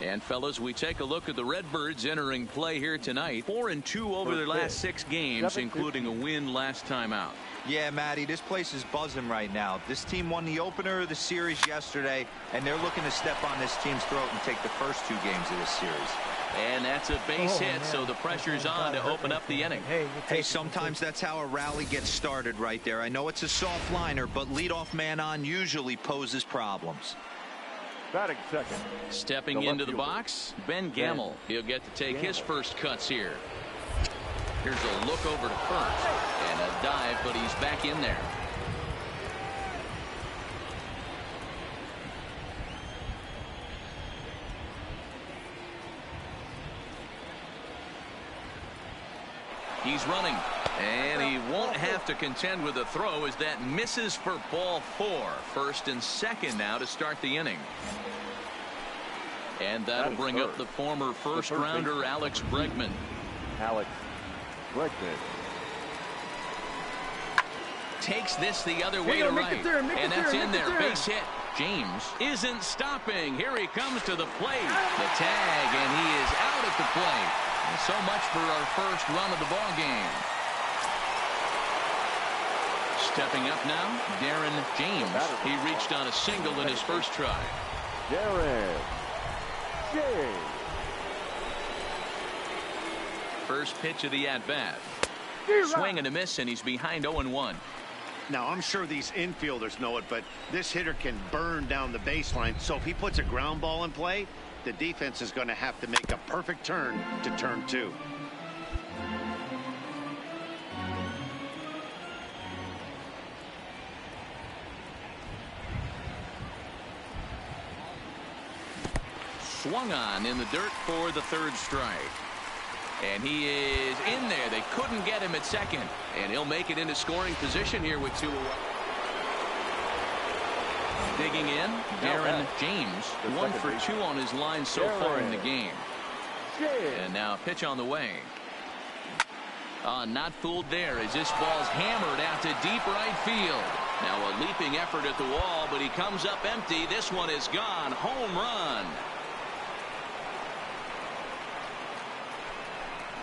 And fellas, we take a look at the Redbirds entering play here tonight. 4-2 over their last 6 games, including a win last time out. Yeah, Matty, this place is buzzing right now. This team won the opener of the series yesterday, and they're looking to step on this team's throat and take the first 2 games of this series. And that's a base hit, so the pressure's on to open up the inning. Hey, sometimes that's how a rally gets started right there. I know it's a soft liner, but leadoff man on usually poses problems. Batting second. Stepping into the box, Ben Gamble. He'll get to take his first cuts here. Here's a look over to first. And a dive, but he's back in there. He's running, and he won't have to contend with a throw as that misses for ball 4. First and second now to start the inning. And that'll bring up the former first-rounder Alex Bregman. Alex Bregman takes this the other way to right, and that's in there. Base hit. James isn't stopping. Here he comes to the plate. The tag, and he is out at the plate. And so much for our first run of the ball game. Stepping up now, Darren James. He reached on a single in his first try. Darren James. First pitch of the at-bat. Swing and a miss, and he's behind 0-1. Now, I'm sure these infielders know it, but this hitter can burn down the baseline. So if he puts a ground ball in play, the defense is going to have to make a perfect turn to turn 2. Swung on in the dirt for the 3rd strike. And he is in there. They couldn't get him at second. And he'll make it into scoring position here with 2 away. Digging in, Darren James. 1 for 2 on his line so far in the game. And now a pitch on the way. Not fooled there as this ball's hammered out to deep right field. Now a leaping effort at the wall, but he comes up empty. This one is gone. Home run.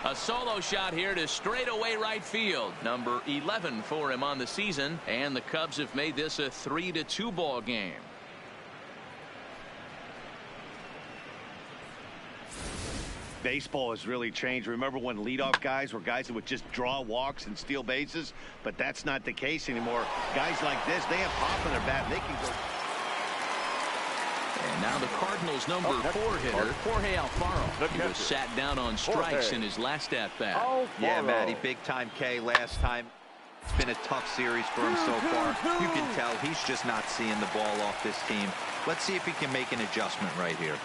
A solo shot here to straightaway right field. Number 11 for him on the season, and the Cubs have made this a 3-2 ball game. Baseball has really changed. Remember when leadoff guys were guys that would just draw walks and steal bases? But that's not the case anymore. Guys like this, they have pop in their bat. They can go. And now the Cardinals' number 4 hitter, Jorge Alfaro. He was sat down on strikes in his last at-bat. Yeah, Matty, big-time K last time. It's been a tough series for him so far. You can tell he's just not seeing the ball off this team. Let's see if he can make an adjustment right here.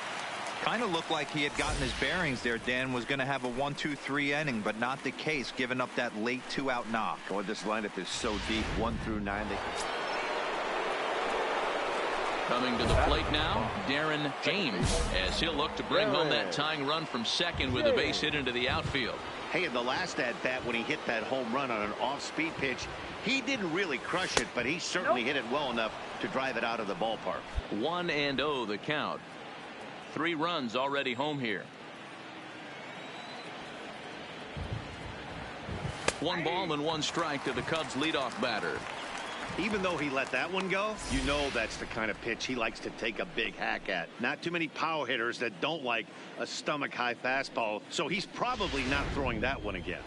Kind of looked like he had gotten his bearings there. Dan was going to have a 1-2-3 inning, but not the case, giving up that late 2-out knock. Oh, this lineup is so deep, 1 through 9. Coming to the plate now, Darren James, as he'll look to bring home that tying run from second with a base hit into the outfield. Hey, in the last at-bat when he hit that home run on an off-speed pitch, he didn't really crush it, but he certainly hit it well enough to drive it out of the ballpark. 1-0 the count. 3 runs already home here. 1 ball and 1 strike to the Cubs leadoff batter. Even though he let that one go, you know that's the kind of pitch he likes to take a big hack at. Not too many power hitters that don't like a stomach-high fastball, so he's probably not throwing that one again.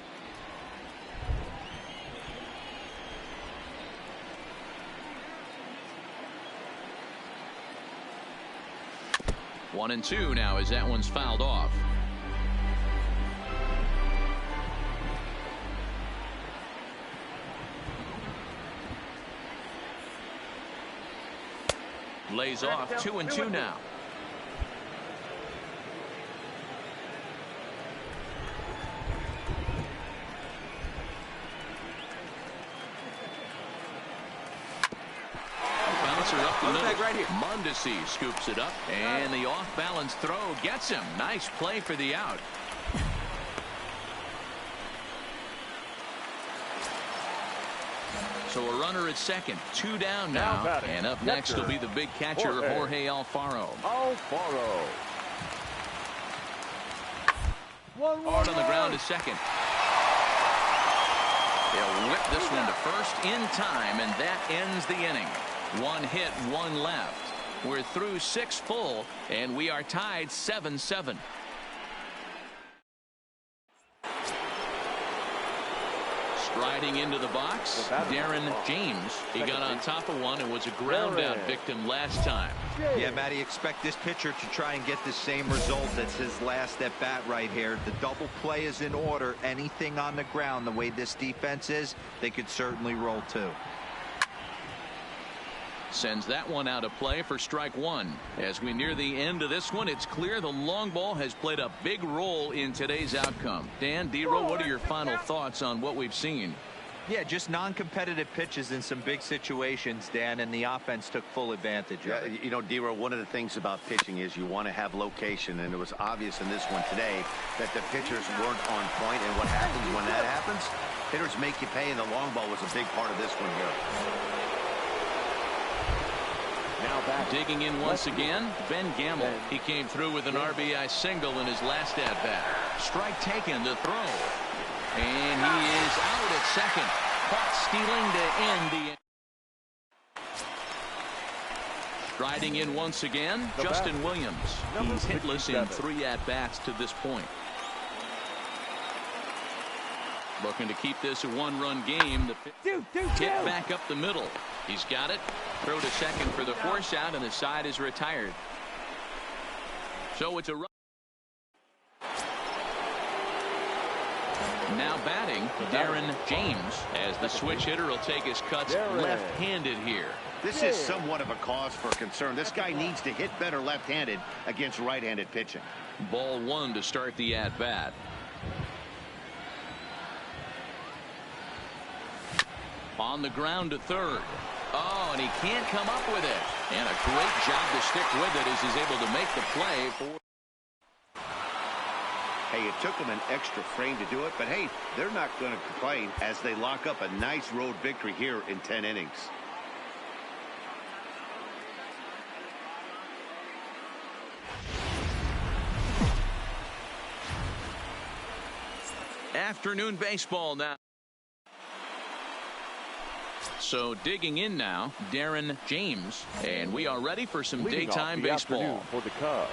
One and 2 now as that one's fouled off. Lays off 2-2 now. Bouncer up the middle. Right here. Mondesi scoops it up, and the off-balance throw gets him. Nice play for the out. So a runner at second, 2 down now. And up next will be the big catcher, Jorge Alfaro. Hard on the ground to second. They'll whip this one to first in time, and that ends the inning. 1 hit, 1 left. We're through 6 full, and we are tied 7-7. Striding into the box, Darren James. He got on top of one and was a ground out victim last time. Yeah, Matty, expect this pitcher to try and get the same result as his last at bat right here. The double play is in order. Anything on the ground, the way this defense is, they could certainly roll too. Sends that one out of play for strike 1. As we near the end of this one, it's clear the long ball has played a big role in today's outcome. Dan, D-Row, what are your final thoughts on what we've seen? Yeah, just non-competitive pitches in some big situations, Dan, and the offense took full advantage of it. You know, D-Row, one of the things about pitching is you want to have location, and it was obvious in this one today that the pitchers weren't on point, and what happens when that happens? Hitters make you pay, and the long ball was a big part of this one here. Digging in once again, Ben Gamble. He came through with an RBI single in his last at-bat. Strike taken to throw. And he is out at second. Caught stealing to end the... Striding in once again, Justin Williams. He's hitless in 3 at-bats to this point. Looking to keep this a 1-run game. The hit back up the middle. He's got it. Throw to second for the force out, and the side is retired. So it's a run. Now batting, Darren James, as the switch hitter will take his cuts left-handed here. This is somewhat of a cause for concern. This guy needs to hit better left-handed against right-handed pitching. Ball 1 to start the at-bat. On the ground to third. Oh, and he can't come up with it. And a great job to stick with it as he's able to make the play for... Hey, it took them an extra frame to do it, but hey, they're not going to complain as they lock up a nice road victory here in 10 innings. Afternoon baseball now. So digging in now, Darren James, and we are ready for some daytime baseball. For the Cubs,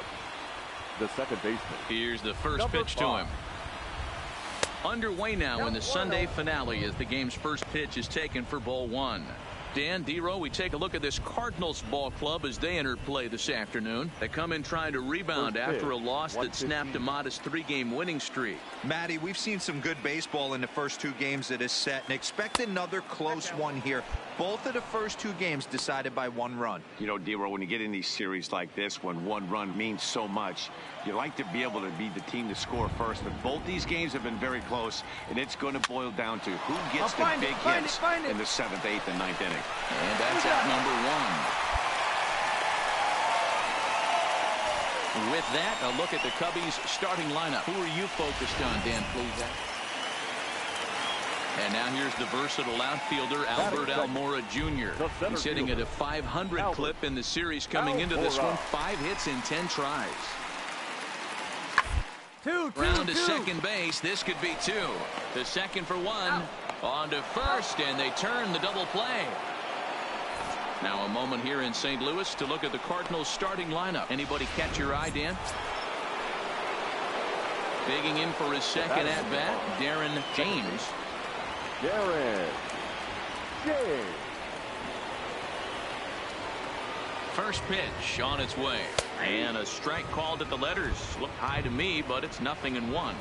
the second baseman. Here's the first pitch to him. Underway now in the Sunday finale as the game's first pitch is taken for ball 1. Dan, D-Row, we take a look at this Cardinals ball club as they enter play this afternoon. They come in trying to rebound after a loss that snapped a modest 3-game winning streak. Matty, we've seen some good baseball in the first 2 games that is set, and expect another close one here. Both of the first 2 games decided by 1 run. You know, D-Row, when you get in these series like this, when 1 run means so much, you like to be able to be the team to score first. But both these games have been very close, and it's going to boil down to who gets the big hits in the 7th, 8th, and 9th inning. And that's out number 1. With that, a look at the Cubbies starting lineup. Who are you focused on, Dan, please? And now here's the versatile outfielder, Albert Almora Jr. He's hitting at a 500 clip in the series coming into this one. 5 hits in 10 tries. Round to second base. This could be 2. To second for 1. On to first, and they turn the double play. Now a moment here in St. Louis to look at the Cardinals starting lineup. Anybody catch your eye, Dan? Digging in for his second at-bat, Darren James. First pitch on its way. And a strike called at the letters. Looked high to me, but it's 0-1.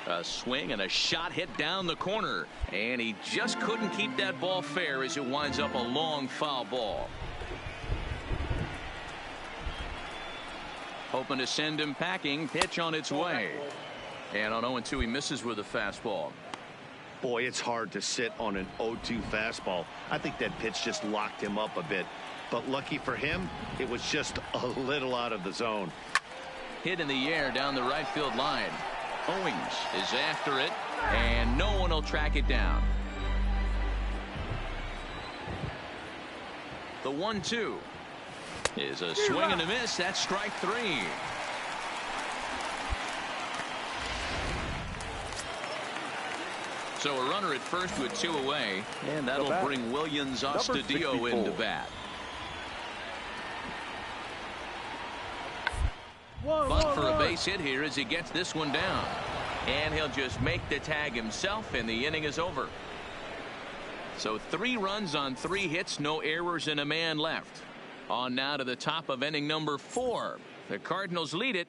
A swing and a shot hit down the corner, and he just couldn't keep that ball fair as it winds up a long foul ball. Hoping to send him packing. Pitch on its way, and on 0-2 he misses with a fastball. Boy, it's hard to sit on an 0-2 fastball. I think that pitch just locked him up a bit, but lucky for him, it was just a little out of the zone. hit in the air down the right field line. Owings is after it, and no one will track it down. The 1-2 is a swing and a miss. That's strike 3. So a runner at first with 2 away, and that'll bring Williams Astudillo into bat. Bunt for a base hit here as he gets this one down. And he'll just make the tag himself, and the inning is over. So 3 runs on 3 hits, no errors, and a man left. On now to the top of inning number 4. The Cardinals lead it.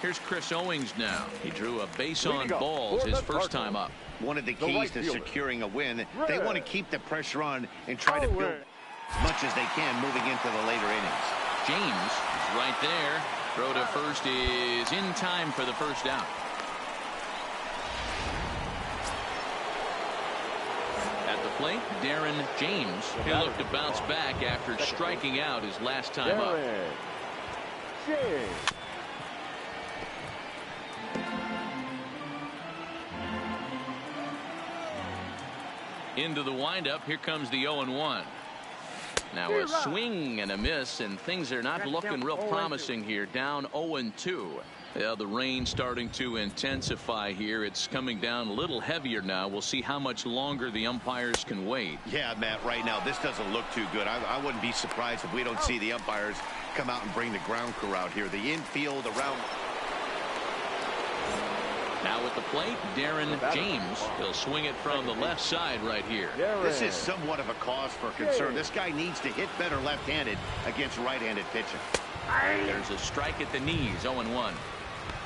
Here's Chris Owings now. He drew a base on balls his first time up. One of the keys to securing a win, they want to keep the pressure on and try to build as much as they can moving into the later innings. James is right there. Throw to first is in time for the first out. At the plate, Darren James. He'll look to bounce back after striking out his last time up. Into the windup. Here comes the 0-1. Now a swing and a miss, and things are not looking real promising here. Down 0-2. Yeah, the rain starting to intensify here. It's coming down a little heavier now. We'll see how much longer the umpires can wait. Yeah, Matt, right now this doesn't look too good. I wouldn't be surprised if we don't see the umpires come out and bring the ground crew out here. The infield around. Now at the plate, Darren James. He'll swing it from the left side right here. This is somewhat of a cause for concern. This guy needs to hit better left-handed against right-handed pitching. There's a strike at the knees. 0-1.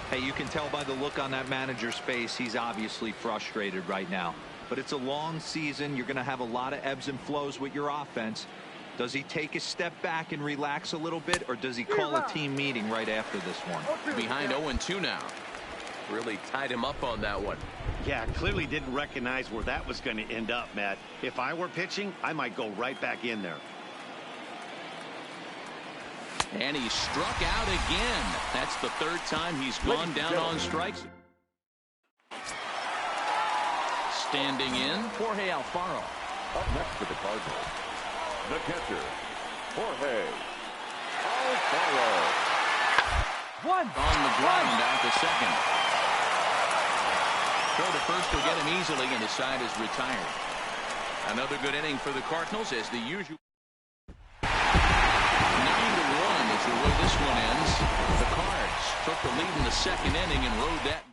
Hey, you can tell by the look on that manager's face, he's obviously frustrated right now. But it's a long season. You're going to have a lot of ebbs and flows with your offense. Does he take a step back and relax a little bit, or does he call a team meeting right after this one? Behind 0-2 now. Really tied him up on that one. Yeah, clearly didn't recognize where that was going to end up, Matt. If I were pitching, I might go right back in there. And he struck out again. That's the 3rd time he's gone down on strikes. Standing in, Jorge Alfaro. Up next for the Cardinals, the catcher, Jorge Alfaro. On the ground out to second. Throw to first will get him easily, and the side is retired. Another good inning for the Cardinals as the usual. 9-1 is the way this one ends. The Cards took the lead in the 2nd inning and rode that